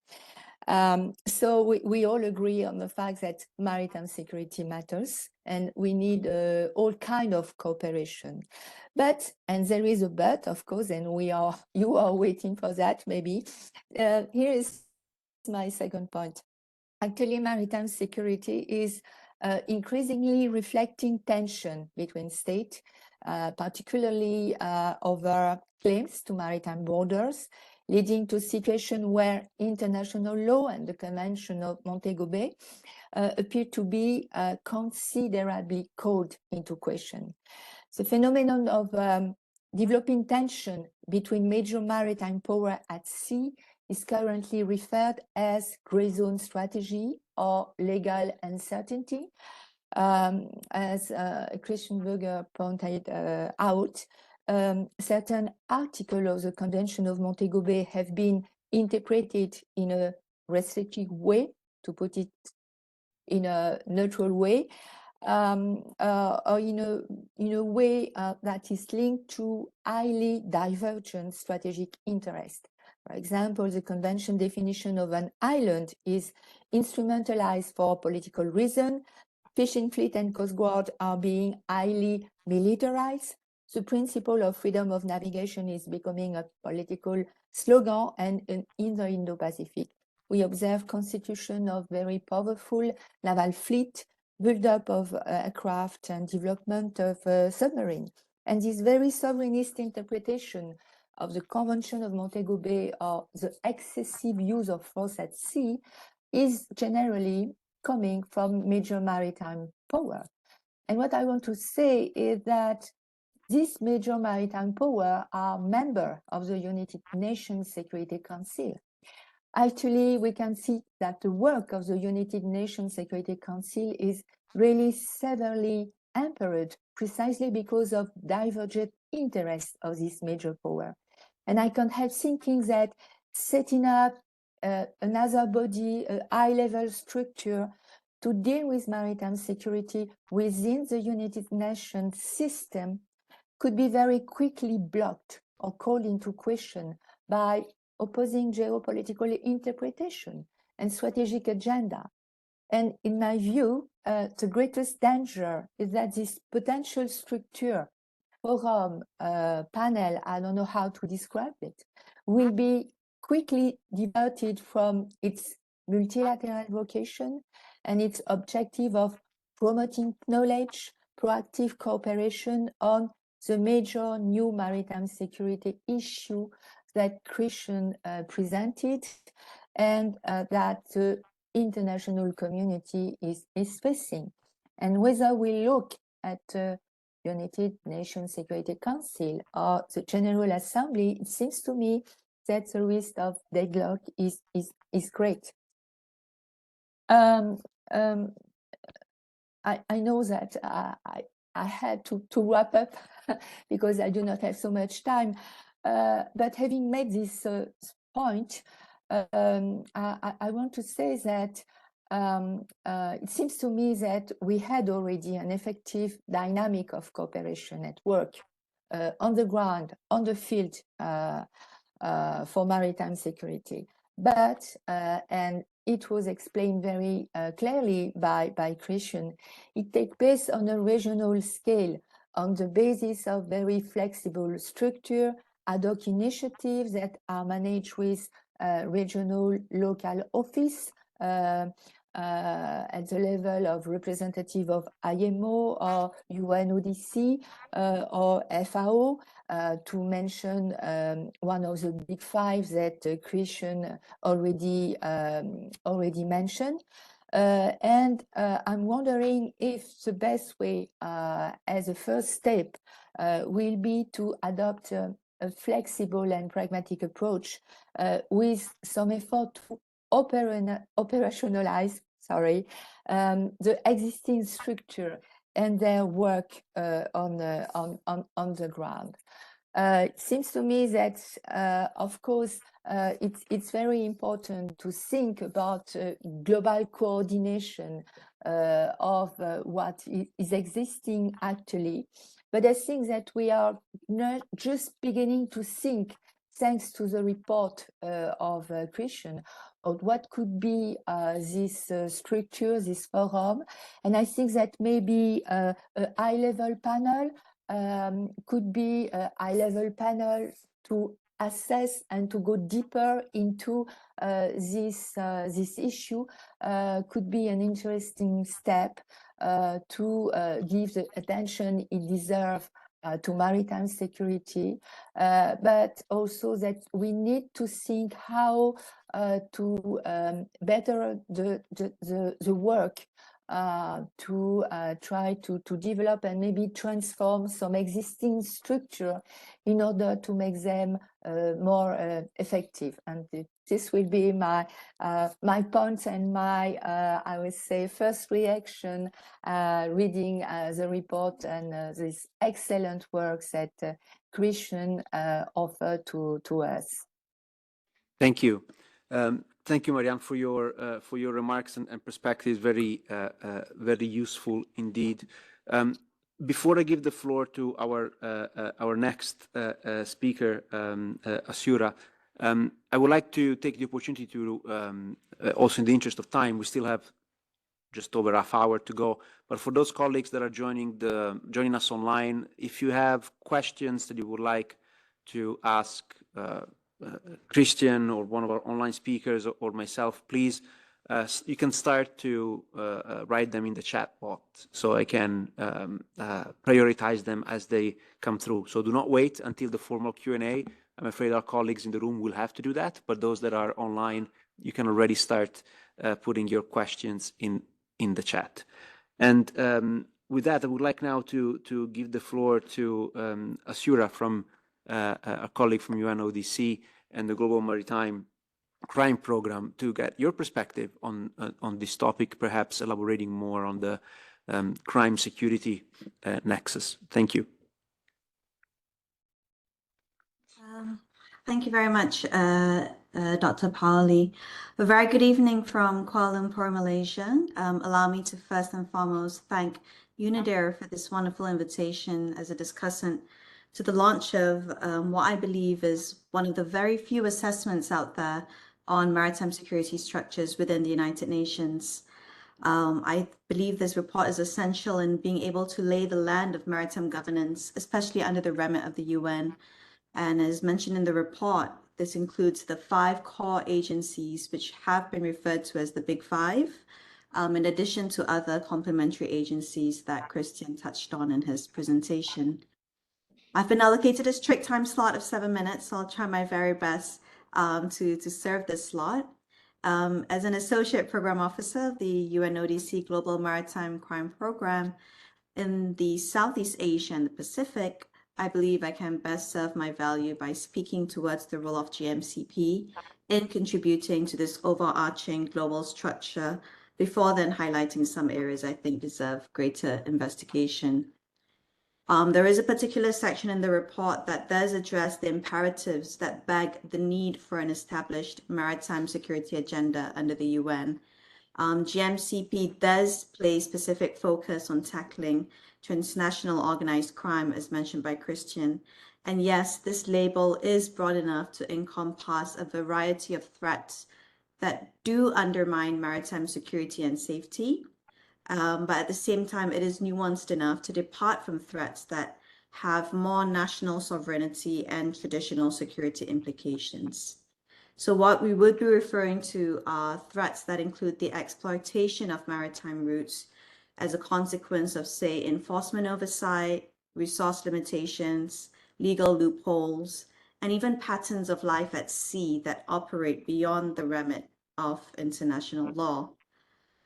So we all agree on the fact that maritime security matters and we need all kind of cooperation. But, and there is a but, of course, and you are waiting for that maybe. Here is my second point. Actually, maritime security is increasingly reflecting tension between states, particularly over claims to maritime borders, leading to a situation where international law and the Convention of Montego Bay appear to be considerably called into question. The phenomenon of developing tension between major maritime power at sea is currently referred as gray zone strategy or legal uncertainty. As Christian Berger pointed out, certain articles of the Convention of Montego Bay have been interpreted in a restrictive way, to put it in a neutral way, or in a way that is linked to highly divergent strategic interest. For example, the Convention definition of an island is instrumentalized for political reasons. Fishing fleet and Coast Guard are being highly militarized. The principle of freedom of navigation is becoming a political slogan, and in the Indo-Pacific, we observe constitution of very powerful naval fleet, build-up of aircraft, and development of submarine. And this very sovereignist interpretation of the Convention of Montego Bay, or the excessive use of force at sea, is generally coming from major maritime power. And what I want to say is that these major maritime power are members of the United Nations Security Council. Actually, we can see that the work of the United Nations Security Council is really severely hampered precisely because of divergent interests of this major power. And I can't help thinking that setting up another body, a high-level structure to deal with maritime security within the United Nations system could be very quickly blocked or called into question by opposing geopolitical interpretation and strategic agenda. And in my view, the greatest danger is that this potential structure, forum, panel, I don't know how to describe it, will be quickly diverted from its multilateral vocation and its objective of promoting knowledge, proactive cooperation on the major new maritime security issue that Christian presented, and that the international community is facing. And whether we look at the United Nations Security Council or the General Assembly, it seems to me that the risk of deadlock is great. I know that I had to wrap up because I do not have so much time. But having made this point, I want to say that it seems to me that we had already an effective dynamic of cooperation at work, on the ground, on the field, for maritime security. But, and it was explained very clearly by Christian, it takes place on a regional scale, on the basis of very flexible structure, ad hoc initiatives that are managed with regional local office at the level of representative of IMO or UNODC or FAO, to mention one of the big five that Christian already mentioned. And I'm wondering if the best way as a first step will be to adopt a flexible and pragmatic approach with some effort to operationalize the existing structure and their work on the ground. It seems to me that, of course, it's very important to think about global coordination of what is existing actually. But I think that we are not just beginning to think, thanks to the report of Christian, of what could be this structure, this forum. And I think that maybe a high-level panel could be a high-level panel to assess and to go deeper into this issue, could be an interesting step to give the attention it deserves to maritime security, but also that we need to think how to better the work to try to develop and maybe transform some existing structure in order to make them more effective. And this will be my points and my, I would say, first reaction reading the report and this excellent work that Christian offered to us. Thank you. Thank you, Marianne, for your remarks and perspectives. Very useful indeed. Before I give the floor to our next speaker, Asura, I would like to take the opportunity to, also in the interest of time, we still have just over half hour to go. But for those colleagues that are joining us online, if you have questions that you would like to ask Christian or one of our online speakers or myself, please, you can start to write them in the chat box so I can prioritize them as they come through. So do not wait until the formal Q&A. I'm afraid our colleagues in the room will have to do that, but those that are online, you can already start putting your questions in the chat. And with that, I would like now to give the floor to Asura, from a colleague from UNODC and the Global Maritime Crime Program, to get your perspective on this topic, perhaps elaborating more on the crime security nexus. Thank you. Thank you very much, Dr. Pauli. A very good evening from Kuala Lumpur, Malaysia. Allow me to first and foremost thank UNIDIR for this wonderful invitation as a discussant to the launch of what I believe is one of the very few assessments out there on maritime security structures within the United Nations. I believe this report is essential in being able to lay the land of maritime governance, especially under the remit of the UN. And as mentioned in the report, this includes the 5 core agencies, which have been referred to as the Big Five, in addition to other complementary agencies that Christian touched on in his presentation. I've been allocated a strict time slot of 7 minutes, so I'll try my very best to serve this slot. As an Associate Program Officer of the UNODC Global Maritime Crime Program in the Southeast Asia and the Pacific, I believe I can best serve my value by speaking towards the role of GMCP in contributing to this overarching global structure, before then highlighting some areas I think deserve greater investigation. There is a particular section in the report that does address the imperatives that beg the need for an established maritime security agenda under the UN. GMCP does place specific focus on tackling transnational organized crime, as mentioned by Christian. And yes, this label is broad enough to encompass a variety of threats that do undermine maritime security and safety. But at the same time, it is nuanced enough to depart from threats that have more national sovereignty and traditional security implications. So what we would be referring to are threats that include the exploitation of maritime routes as a consequence of, say, enforcement oversight, resource limitations, legal loopholes, and even patterns of life at sea that operate beyond the remit of international law.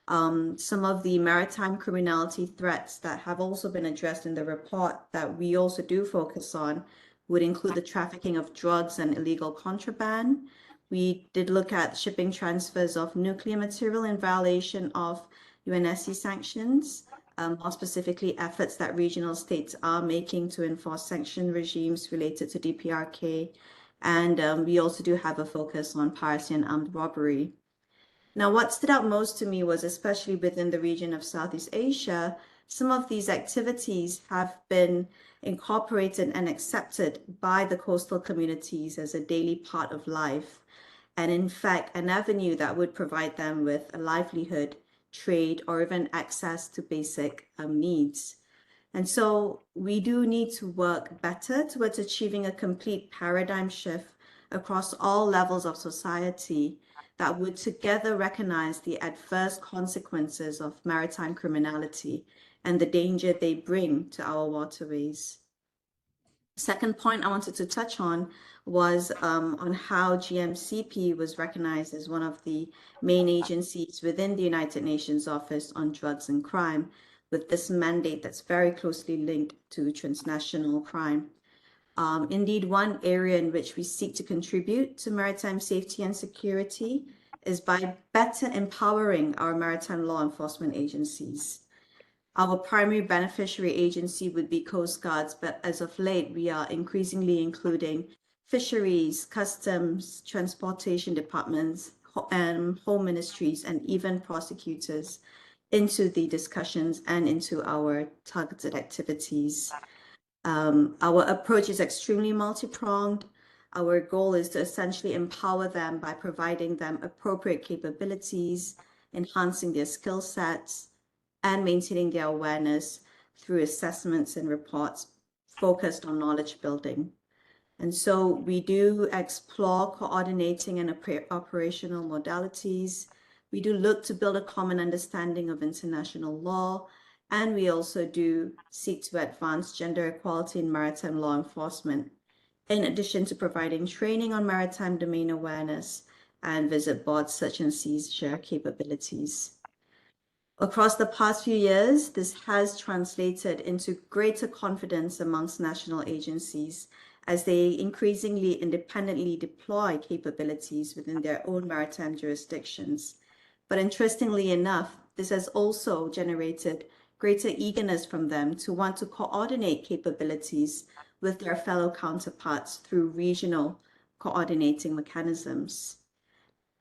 Some of the maritime criminality threats that have also been addressed in the report that we also do focus on would include the trafficking of drugs and illegal contraband. We did look at shipping transfers of nuclear material in violation of UNSC sanctions, more specifically efforts that regional states are making to enforce sanction regimes related to DPRK. And we also do have a focus on piracy and armed robbery. Now, what stood out most to me was, especially within the region of Southeast Asia, some of these activities have been incorporated and accepted by the coastal communities as a daily part of life. And in fact, an avenue that would provide them with a livelihood, trade, or even access to basic needs. And so we do need to work better towards achieving a complete paradigm shift across all levels of society that would together recognize the adverse consequences of maritime criminality and the danger they bring to our waterways. Second point I wanted to touch on was on how GMCP was recognized as one of the main agencies within the United Nations Office on Drugs and Crime, with this mandate that's very closely linked to transnational crime. Indeed, one area in which we seek to contribute to maritime safety and security is by better empowering our maritime law enforcement agencies. Our primary beneficiary agency would be Coast Guards, but as of late, we are increasingly including fisheries, customs, transportation departments, and home ministries, and even prosecutors into the discussions and into our targeted activities. Our approach is extremely multi-pronged. Our goal is to essentially empower them by providing them appropriate capabilities, enhancing their skill sets, and maintaining their awareness through assessments and reports focused on knowledge building. And so we do explore coordinating and operational modalities. We do look to build a common understanding of international law, and we also do seek to advance gender equality in maritime law enforcement, in addition to providing training on maritime domain awareness and visit board search and seizure capabilities. Across the past few years, this has translated into greater confidence amongst national agencies as they increasingly independently deploy capabilities within their own maritime jurisdictions. But interestingly enough, this has also generated greater eagerness from them to want to coordinate capabilities with their fellow counterparts through regional coordinating mechanisms.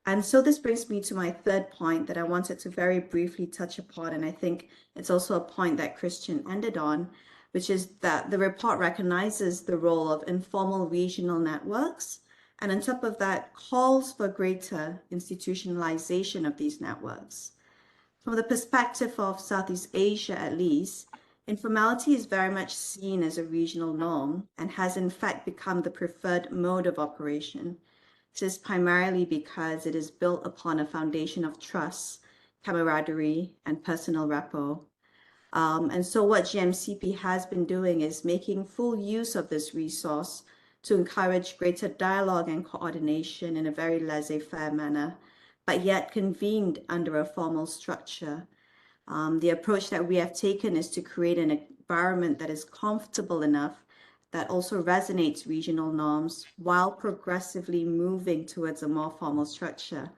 And so this brings me to my third point that I wanted to very briefly touch upon, and I think it's also a point that Christian ended on, which is that the report recognizes the role of informal regional networks, and on top of that, calls for greater institutionalization of these networks. From the perspective of Southeast Asia, at least, informality is very much seen as a regional norm and has in fact become the preferred mode of operation. This is primarily because it is built upon a foundation of trust, camaraderie, and personal rapport. And so what GMCP has been doing is making full use of this resource to encourage greater dialogue and coordination in a very laissez-faire manner, but yet convened under a formal structure. The approach that we have taken is to create an environment that is comfortable enough that also resonates regional norms while progressively moving towards a more formal structure.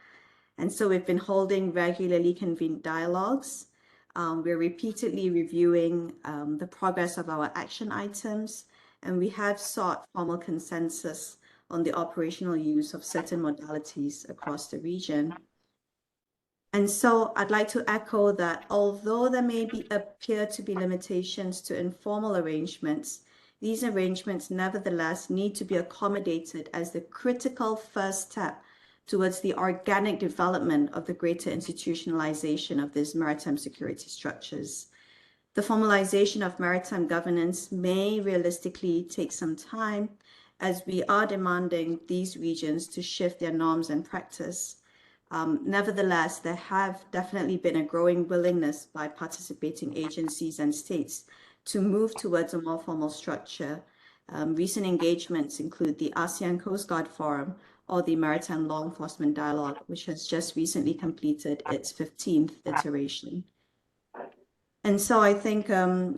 And so we've been holding regularly convened dialogues. We're repeatedly reviewing the progress of our action items, and we have sought formal consensus on the operational use of certain modalities across the region. And so I'd like to echo that although there may appear to be limitations to informal arrangements, these arrangements nevertheless need to be accommodated as the critical first step towards the organic development of the greater institutionalization of these maritime security structures. The formalization of maritime governance may realistically take some time, as we are demanding these regions to shift their norms and practice. Nevertheless, there have definitely been a growing willingness by participating agencies and states to move towards a more formal structure. Recent engagements include the ASEAN Coast Guard Forum or the Maritime Law Enforcement Dialogue, which has just recently completed its 15th iteration. And so I think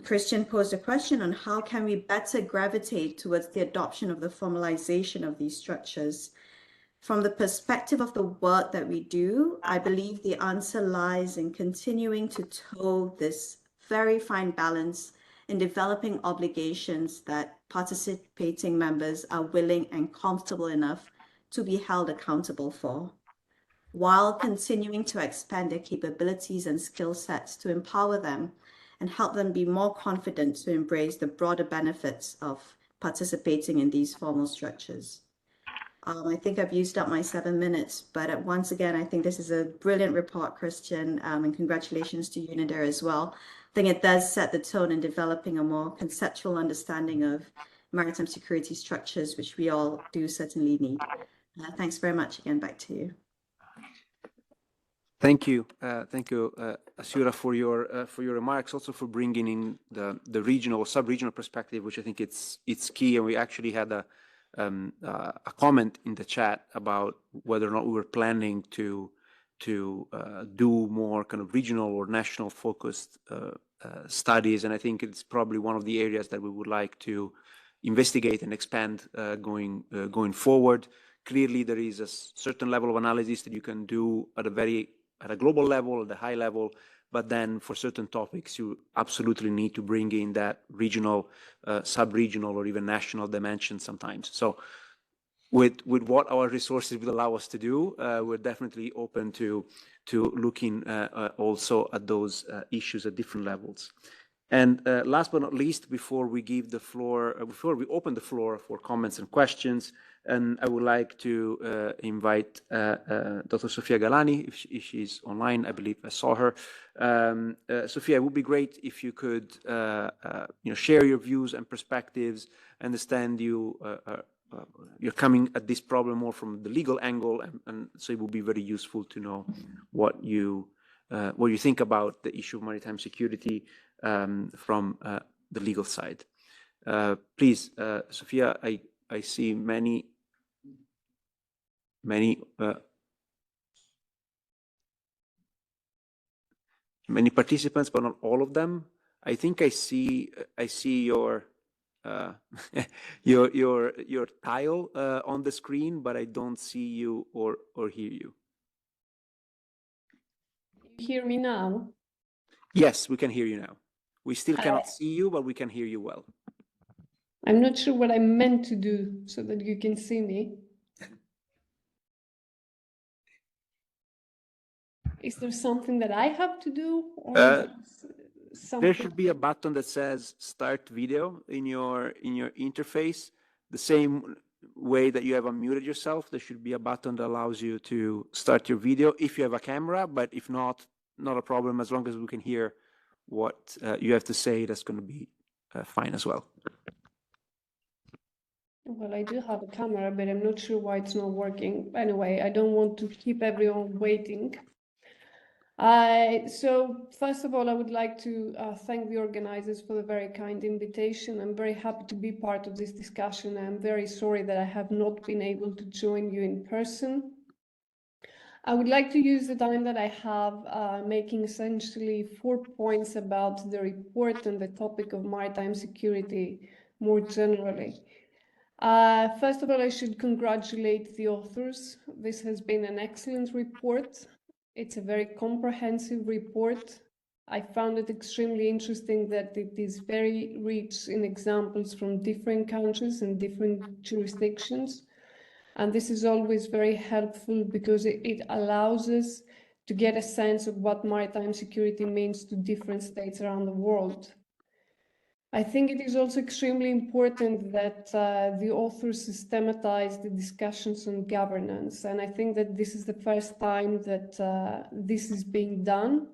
Christian posed a question on how can we better gravitate towards the adoption of the formalization of these structures. From the perspective of the work that we do, I believe the answer lies in continuing to toe this very fine balance in developing obligations that participating members are willing and comfortable enough to be held accountable for, while continuing to expand their capabilities and skill sets to empower them and help them be more confident to embrace the broader benefits of participating in these formal structures. I think I've used up my 7 minutes, but once again, I think this is a brilliant report, Christian, and congratulations to UNIDIR as well. I think it does set the tone in developing a more conceptual understanding of maritime security structures, which we all do certainly need. Thanks very much again, back to you. Thank you, Asura, for your remarks, also for bringing in the regional, sub-regional perspective, which I think it's key. And we actually had a comment in the chat about whether or not we were planning to do more kind of regional or national focused studies, and I think it's probably one of the areas that we would like to investigate and expand going forward. Clearly, there is a certain level of analysis that you can do at a global level, at the high level, but then for certain topics, you absolutely need to bring in that regional, sub-regional, or even national dimension sometimes. So with what our resources will allow us to do, we're definitely open to looking also at those issues at different levels. And last but not least, before we open the floor for comments and questions, and I would like to invite Dr. Sofia Galani, if she's online. I believe I saw her. Sofia, it would be great if you could share your views and perspectives. I understand you're coming at this problem more from the legal angle, and so it would be very useful to know what you think about the issue of maritime security from the legal side. Please, Sofia, I see many participants, but not all of them. I think I see your your tile on the screen, but I don't see you or hear you. You hear me now? Yes, we can hear you now. We still cannot see you, but we can hear you well. I'm not sure what I'm meant to do so that you can see me. Is there something that I have to do, or There something? should be a button that says start video in your interface. The same way that you have unmuted yourself, there should be a button that allows you to start your video if you have a camera, but if not, not a problem. As long as we can hear what you have to say, that's going to be fine as well. Well, I do have a camera, but I'm not sure why it's not working. Anyway, I don't want to keep everyone waiting. So first of all, I would like to thank the organizers for the very kind invitation. I'm very happy to be part of this discussion. I'm very sorry that I have not been able to join you in person. I would like to use the time that I have making essentially 4 points about the report and the topic of maritime security more generally. First of all, I should congratulate the authors. This has been an excellent report. It's a very comprehensive report. I found it extremely interesting that it is very rich in examples from different countries and different jurisdictions. And this is always very helpful because it allows us to get a sense of what maritime security means to different states around the world. I think it is also extremely important that the authors systematize the discussions on governance. And I think that this is the first time that this is being done,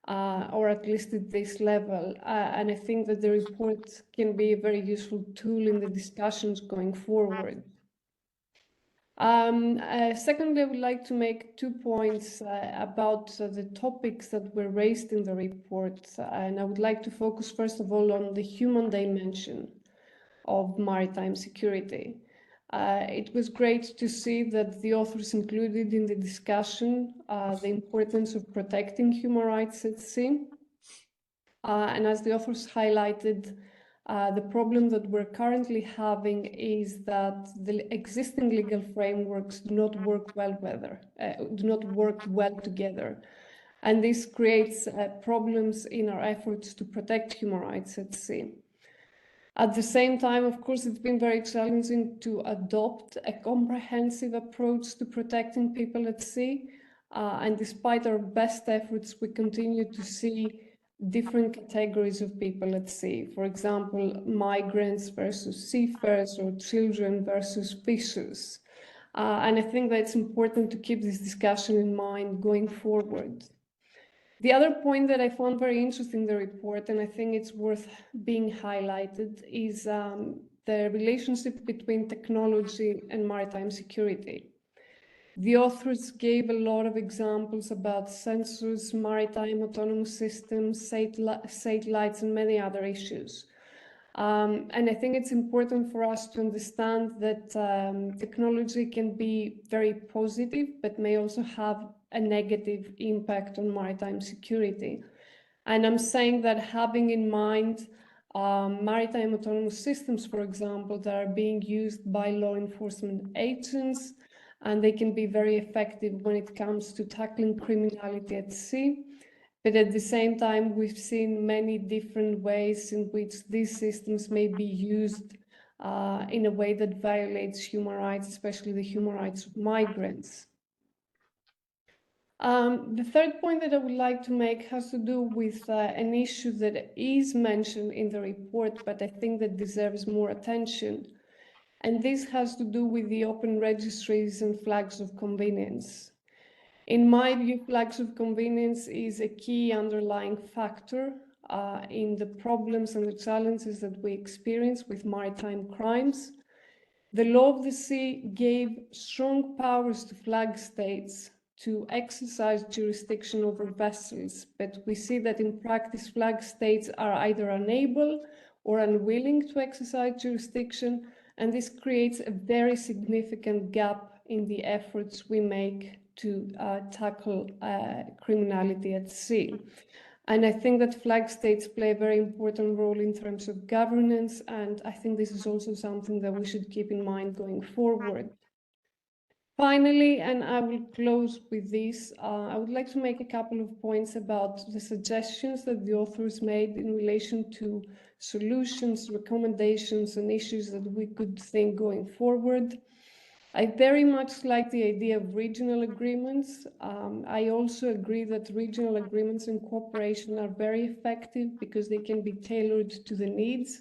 or at least at this level. And I think that the report can be a very useful tool in the discussions going forward. Secondly, I would like to make 2 points about the topics that were raised in the report. And I would like to focus, first of all, on the human dimension of maritime security. It was great to see that the authors included in the discussion the importance of protecting human rights at sea. And as the authors highlighted, the problem that we're currently having is that the existing legal frameworks do not work well together. And this creates problems in our efforts to protect human rights at sea. At the same time, of course, it's been very challenging to adopt a comprehensive approach to protecting people at sea. And despite our best efforts, we continue to see different categories of people at sea. For example, migrants versus seafarers, or children versus fishers. And I think that it's important to keep this discussion in mind going forward. The other point that I found very interesting in the report, and I think it's worth being highlighted, is the relationship between technology and maritime security. The authors gave a lot of examples about sensors, maritime autonomous systems, satellites, and many other issues. And I think it's important for us to understand that technology can be very positive, but may also have a negative impact on maritime security. And I'm saying that having in mind maritime autonomous systems, for example, that are being used by law enforcement agents, and they can be very effective when it comes to tackling criminality at sea. But at the same time, we've seen many different ways in which these systems may be used in a way that violates human rights, especially the human rights of migrants. The third point that I would like to make has to do with an issue that is mentioned in the report, but I think that deserves more attention. And this has to do with the open registries and flags of convenience. In my view, flags of convenience is a key underlying factor in the problems and the challenges that we experience with maritime crimes. The law of the sea gave strong powers to flag states to exercise jurisdiction over vessels, but we see that in practice, flag states are either unable or unwilling to exercise jurisdiction, and this creates a very significant gap in the efforts we make to tackle criminality at sea. And I think that flag states play a very important role in terms of governance, and I think this is also something that we should keep in mind going forward. Finally, and I will close with this, I would like to make a couple of points about the suggestions that the authors made in relation to solutions, recommendations, and issues that we could think going forward. I very much like the idea of regional agreements. I also agree that regional agreements and cooperation are very effective because they can be tailored to the needs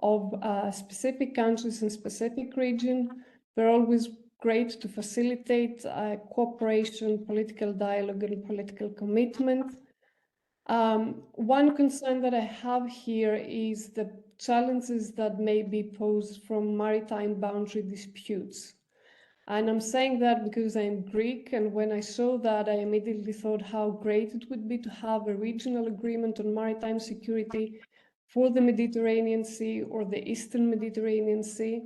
of specific countries and specific region. They're always great to facilitate cooperation, political dialogue, and political commitment. One concern that I have here is the challenges that may be posed from maritime boundary disputes. And I'm saying that because I'm Greek, and when I saw that, I immediately thought how great it would be to have a regional agreement on maritime security for the Mediterranean Sea or the Eastern Mediterranean Sea.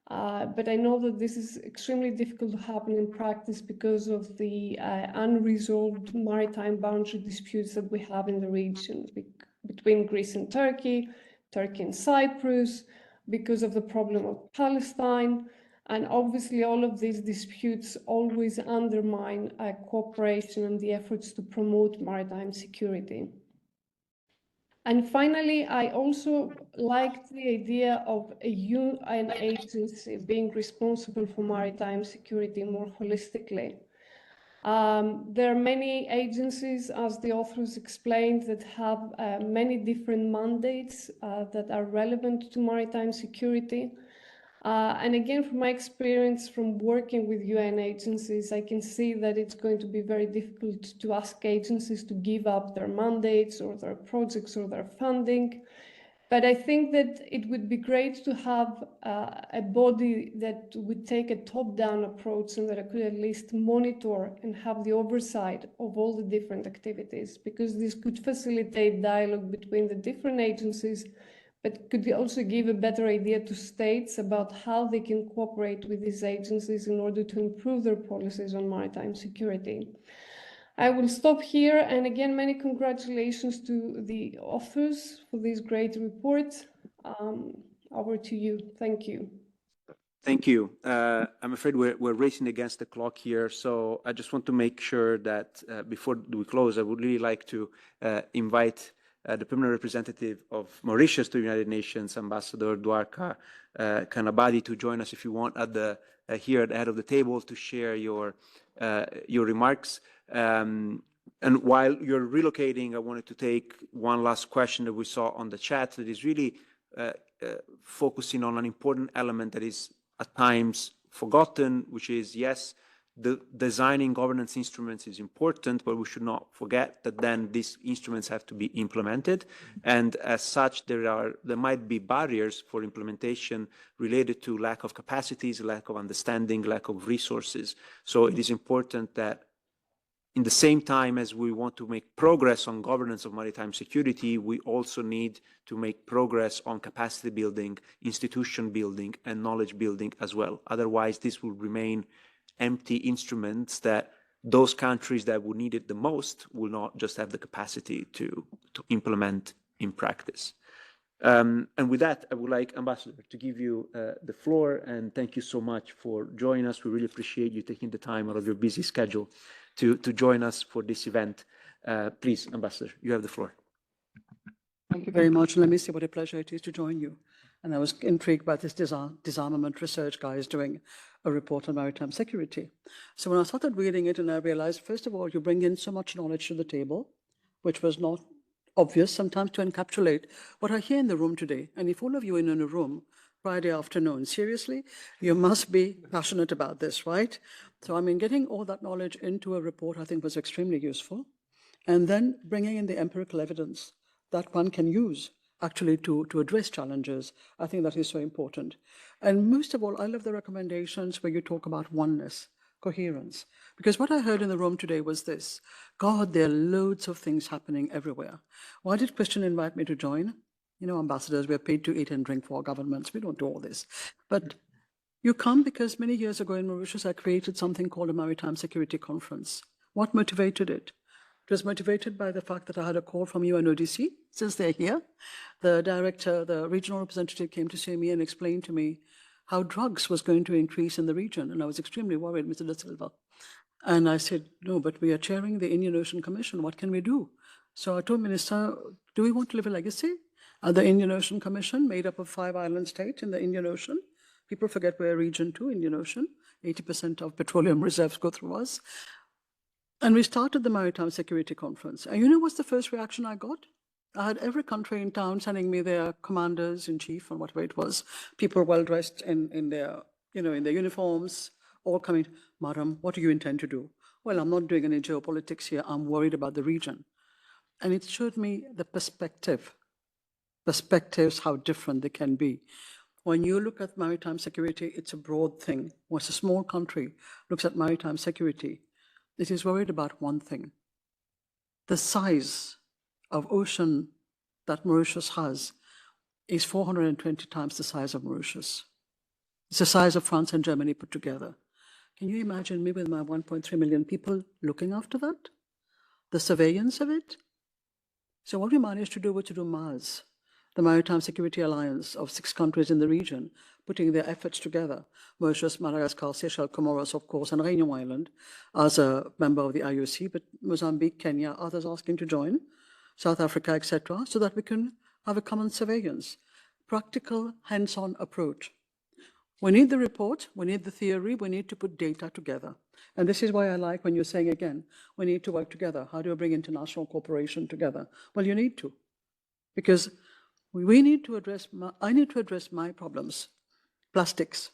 But I know that this is extremely difficult to happen in practice because of the unresolved maritime boundary disputes that we have in the region between Greece and Turkey, Turkey and Cyprus, because of the problem of Palestine. And obviously, all of these disputes always undermine cooperation and the efforts to promote maritime security. And finally, I also liked the idea of an agency being responsible for maritime security more holistically. There are many agencies, as the authors explained, that have many different mandates that are relevant to maritime security. And again, from my experience from working with UN agencies, I can see that it's going to be very difficult to ask agencies to give up their mandates or their projects or their funding. But I think that it would be great to have a body that would take a top-down approach and that could at least monitor and have the oversight of all the different activities, because this could facilitate dialogue between the different agencies, but could also give a better idea to states about how they can cooperate with these agencies in order to improve their policies on maritime security. I will stop here, and again, many congratulations to the authors for this great report. Over to you. Thank you. Thank you. I'm afraid we're racing against the clock here, so I just want to make sure that before we close, I would really like to invite the permanent representative of Mauritius to the United Nations, Ambassador Dwarka Kanabadi, to join us if you want here at the head of the table to share your remarks. And while you're relocating, I wanted to take one last question that we saw on the chat that is really focusing on an important element that is at times forgotten, which is, yes, the designing governance instruments is important, but we should not forget that then these instruments have to be implemented. And as such, there might be barriers for implementation related to lack of capacities, lack of understanding, lack of resources. So it is important that in the same time as we want to make progress on governance of maritime security, we also need to make progress on capacity building, institution building, and knowledge building as well. Otherwise, this will remain empty instruments that those countries that would need it the most will not just have the capacity to implement in practice. And with that, I would like, Ambassador, to give you the floor, and thank you so much for joining us. We really appreciate you taking the time out of your busy schedule to join us for this event. Please, Ambassador, you have the floor. Thank you very much. And let me say what a pleasure it is to join you. And I was intrigued by this disarmament research guys doing a report on maritime security. So when I started reading it, and I realized, first of all, you bring in so much knowledge to the table, which was not obvious sometimes to encapsulate what I hear in the room today. And if all of you are in a room Friday afternoon, seriously, you must be passionate about this, right? So I mean, getting all that knowledge into a report, I think, was extremely useful. And then bringing in the empirical evidence that one can use actually to address challenges, I think that is so important. And most of all, I love the recommendations where you talk about oneness, coherence. Because what I heard in the room today was this: God, there are loads of things happening everywhere. Why did Christian invite me to join? You know, ambassadors, we're paid to eat and drink for our governments. We don't do all this. But you come because many years ago in Mauritius, I created something called a Maritime Security Conference. What motivated it? It was motivated by the fact that I had a call from UNODC, since they're here. The director, the regional representative came to see me and explained to me how drugs was going to increase in the region. And I was extremely worried, Mr. Da Silva. And I said, no, but we are chairing the Indian Ocean Commission. What can we do? So I told Minister, do we want to leave a legacy? The Indian Ocean Commission, made up of 5 island states in the Indian Ocean. People forget we're a region too, Indian Ocean. 80% of petroleum reserves go through us. And we started the Maritime Security Conference. And you know what's the first reaction I got? I had every country in town sending me their commanders in chief and whatever it was, people well dressed in their, in their uniforms, all coming, Madam, what do you intend to do? Well, I'm not doing any geopolitics here. I'm worried about the region. And it showed me the perspectives, how different they can be. When you look at maritime security, it's a broad thing. Once a small country looks at maritime security, it is worried about one thing. The size of ocean that Mauritius has is 420 times the size of Mauritius. It's the size of France and Germany put together. Can you imagine me with my 1.3 million people looking after that? The surveillance of it? So what we managed to do was to do MARS, the Maritime Security Alliance of 6 countries in the region, putting their efforts together. Mauritius, Madagascar, Seychelles, Comoros, of course, and Réunion Island as a member of the IOC, but Mozambique, Kenya, others asking to join, South Africa, etc., so that we can have a common surveillance, practical, hands-on approach. We need the report, we need the theory, we need to put data together. And this is why I like when you're saying again, we need to work together. How do you bring international cooperation together? Well, you need to, because we need to address, I need to address my problems, plastics.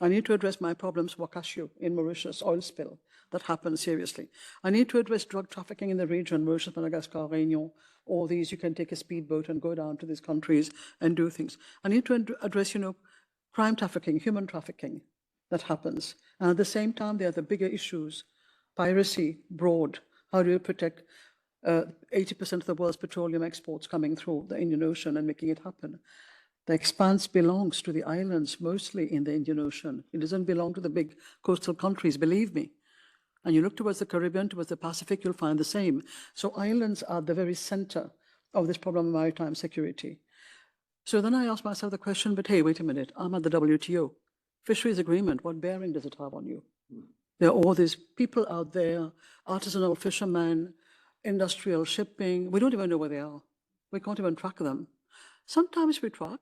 I need to address my problems, Wakashu in Mauritius, oil spill, that happens seriously. I need to address drug trafficking in the region, Mauritius, Madagascar, Réunion, all these, you can take a speedboat and go down to these countries and do things. I need to address, crime trafficking, human trafficking that happens. And at the same time, there are the bigger issues, piracy, broad. How do you protect 80% of the world's petroleum exports coming through the Indian Ocean and making it happen? The expanse belongs to the islands, mostly in the Indian Ocean. It doesn't belong to the big coastal countries, believe me. And you look towards the Caribbean, towards the Pacific, you'll find the same. So islands are the very center of this problem of maritime security. So then I asked myself the question, but hey, wait a minute, I'm at the WTO. Fisheries agreement, what bearing does it have on you? There are all these people out there, artisanal fishermen, industrial shipping. We don't even know where they are. We can't even track them. Sometimes we track.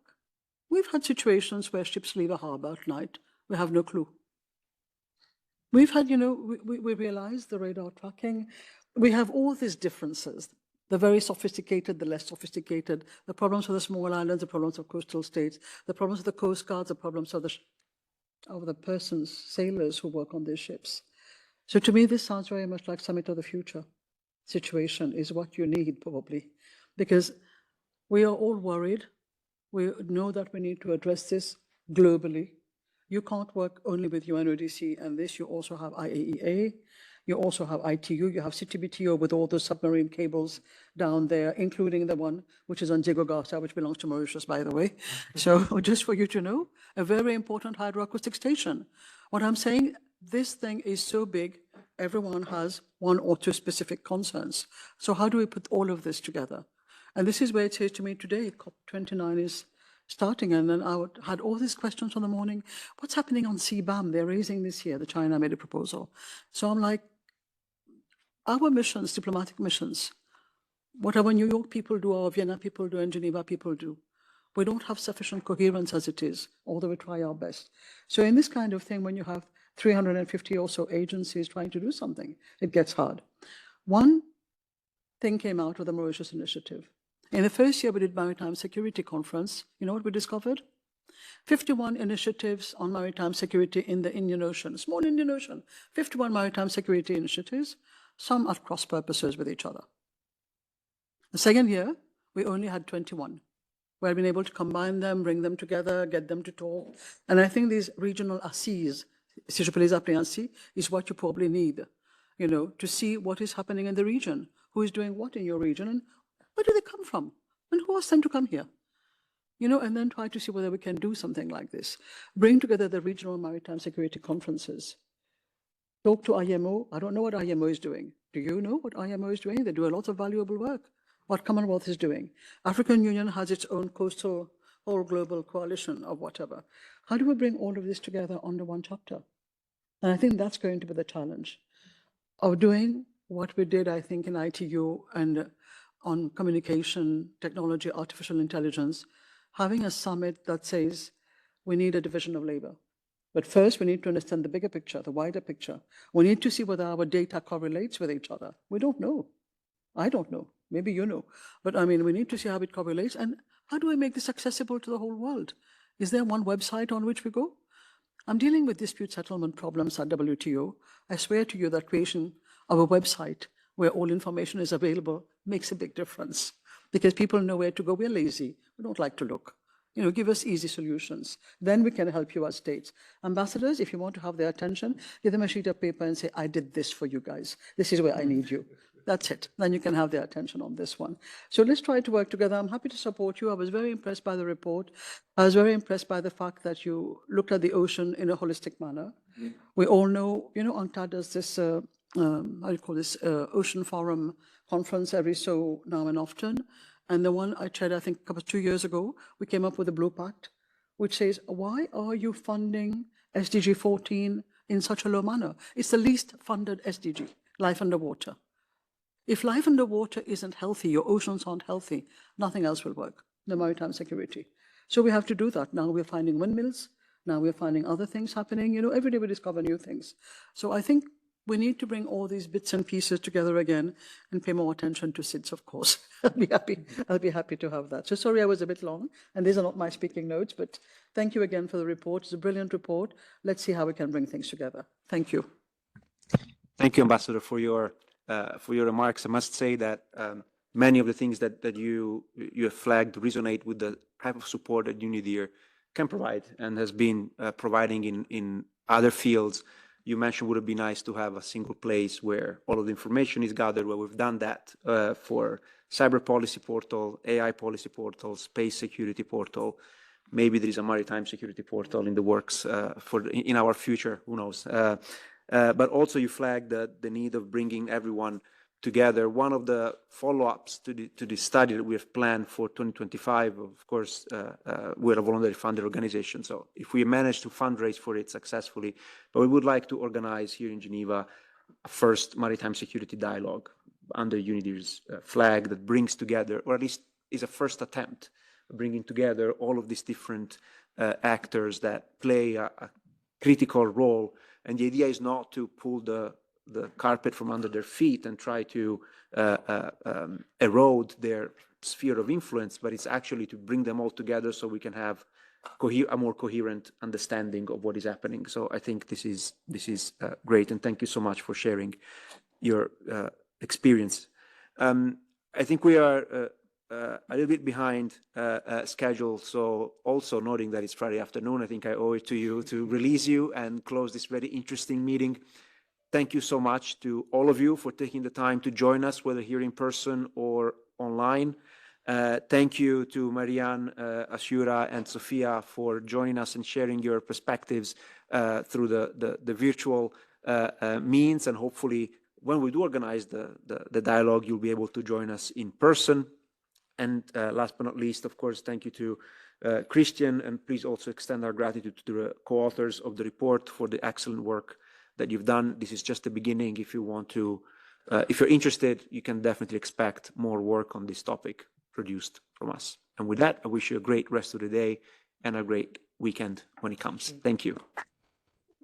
We've had situations where ships leave a harbor at night. We have no clue. We've had, we realize the radar tracking. We have all these differences, the very sophisticated, the less sophisticated, the problems of the small islands, the problems of coastal states, the problems of the coast guards, the problems of the persons, sailors who work on these ships. So to me, this sounds very much like Summit of the Future situation is what you need probably, because we are all worried. We know that we need to address this globally. You can't work only with UNODC and this, you also have IAEA, you also have ITU, you have CTBTO with all those submarine cables down there, including the one which is on Diego Garcia, which belongs to Mauritius, by the way. So just for you to know, a very important hydroacoustic station. What I'm saying, this thing is so big, everyone has 1 or 2 specific concerns. So how do we put all of this together? And this is where it says to me today, COP29 is starting, and then I had all these questions from the morning. What's happening on CBAM? They're raising this year, the China made a proposal. So I'm like, our missions, diplomatic missions, what our New York people do, our Vienna people do, and Geneva people do, we don't have sufficient coherence as it is, although we try our best. So in this kind of thing, when you have 350 or so agencies trying to do something, it gets hard. One thing came out of the Mauritius initiative. In the first year we did Maritime Security Conference, you know what we discovered? 51 initiatives on maritime security in the Indian Ocean, small Indian Ocean, 51 maritime security initiatives, some at cross purposes with each other. The second year, we only had 21. We've been able to combine them, bring them together, get them to talk. And I think these regional assises, si je peux les appeler ainsi, is what you probably need, to see what is happening in the region, who is doing what in your region, and where do they come from? And who asked them to come here? And then try to see whether we can do something like this. Bring together the regional maritime security conferences. Talk to IMO. I don't know what IMO is doing. Do you know what IMO is doing? They do a lot of valuable work. What Commonwealth is doing. African Union has its own coastal, whole global coalition of whatever. How do we bring all of this together under one chapter? And I think that's going to be the challenge of doing what we did, I think, in ITU and on communication, technology, artificial intelligence, having a summit that says we need a division of labor. But first, we need to understand the bigger picture, the wider picture. We need to see whether our data correlates with each other. We don't know. I don't know. Maybe you know. But I mean, we need to see how it correlates. And how do I make this accessible to the whole world? Is there one website on which we go? I'm dealing with dispute settlement problems at WTO. I swear to you that creation of a website where all information is available makes a big difference, because people know where to go. We're lazy. We don't like to look. You know, give us easy solutions. Then we can help you as states. Ambassadors, if you want to have their attention, give them a sheet of paper and say, I did this for you guys. This is where I need you. That's it. Then you can have their attention on this one. So let's try to work together. I'm happy to support you. I was very impressed by the report. I was very impressed by the fact that you looked at the ocean in a holistic manner. We all know, you know, UNCTAD does this, how do you call this, Ocean Forum conference every so now and often. And the one I chaired, I think, 2 years ago, we came up with a Blue Pact, which says, why are you funding SDG 14 in such a low manner? It's the least funded SDG, life underwater. If life underwater isn't healthy, your oceans aren't healthy, nothing else will work, the maritime security. So we have to do that. Now we're finding windmills. Now we're finding other things happening. You know, every day we discover new things. So I think we need to bring all these bits and pieces together again and pay more attention to SIDS, of course. I'll be happy to have that. So sorry I was a bit long, and these are not my speaking notes, but thank you again for the report. It's a brilliant report. Let's see how we can bring things together. Thank you. Thank you, Ambassador, for your remarks. I must say that many of the things that you have flagged resonate with the type of support that UNIDIR can provide and has been providing in other fields. You mentioned would it be nice to have a single place where all of the information is gathered. Well, we've done that for cyber policy portal, AI policy portal, space security portal. Maybe there is a maritime security portal in the works in our future. Who knows? But also you flagged the need of bringing everyone together. One of the follow-ups to this study that we have planned for 2025, of course, we're a voluntary funded organization. So if we manage to fundraise for it successfully, but we would like to organize here in Geneva a first maritime security dialogue under UNIDIR's flag that brings together, or at least is a first attempt, bringing together all of these different actors that play a critical role. And the idea is not to pull the carpet from under their feet and try to erode their sphere of influence, but it's actually to bring them all together so we can have a more coherent understanding of what is happening. So I think this is great, and thank you so much for sharing your experience. I think we are a little bit behind schedule, so also noting that it's Friday afternoon, I think I owe it to you to release you and close this very interesting meeting. Thank you so much to all of you for taking the time to join us, whether here in person or online. Thank you to Marianne, Ashura, and Sophia for joining us and sharing your perspectives through the virtual means. And hopefully, when we do organize the dialogue, you'll be able to join us in person. And last but not least, of course, thank you to Christian, and please also extend our gratitude to the co-authors of the report for the excellent work that you've done. This is just the beginning. If you want to, if you're interested, you can definitely expect more work on this topic produced from us. And with that, I wish you a great rest of the day and a great weekend when it comes. Thank you.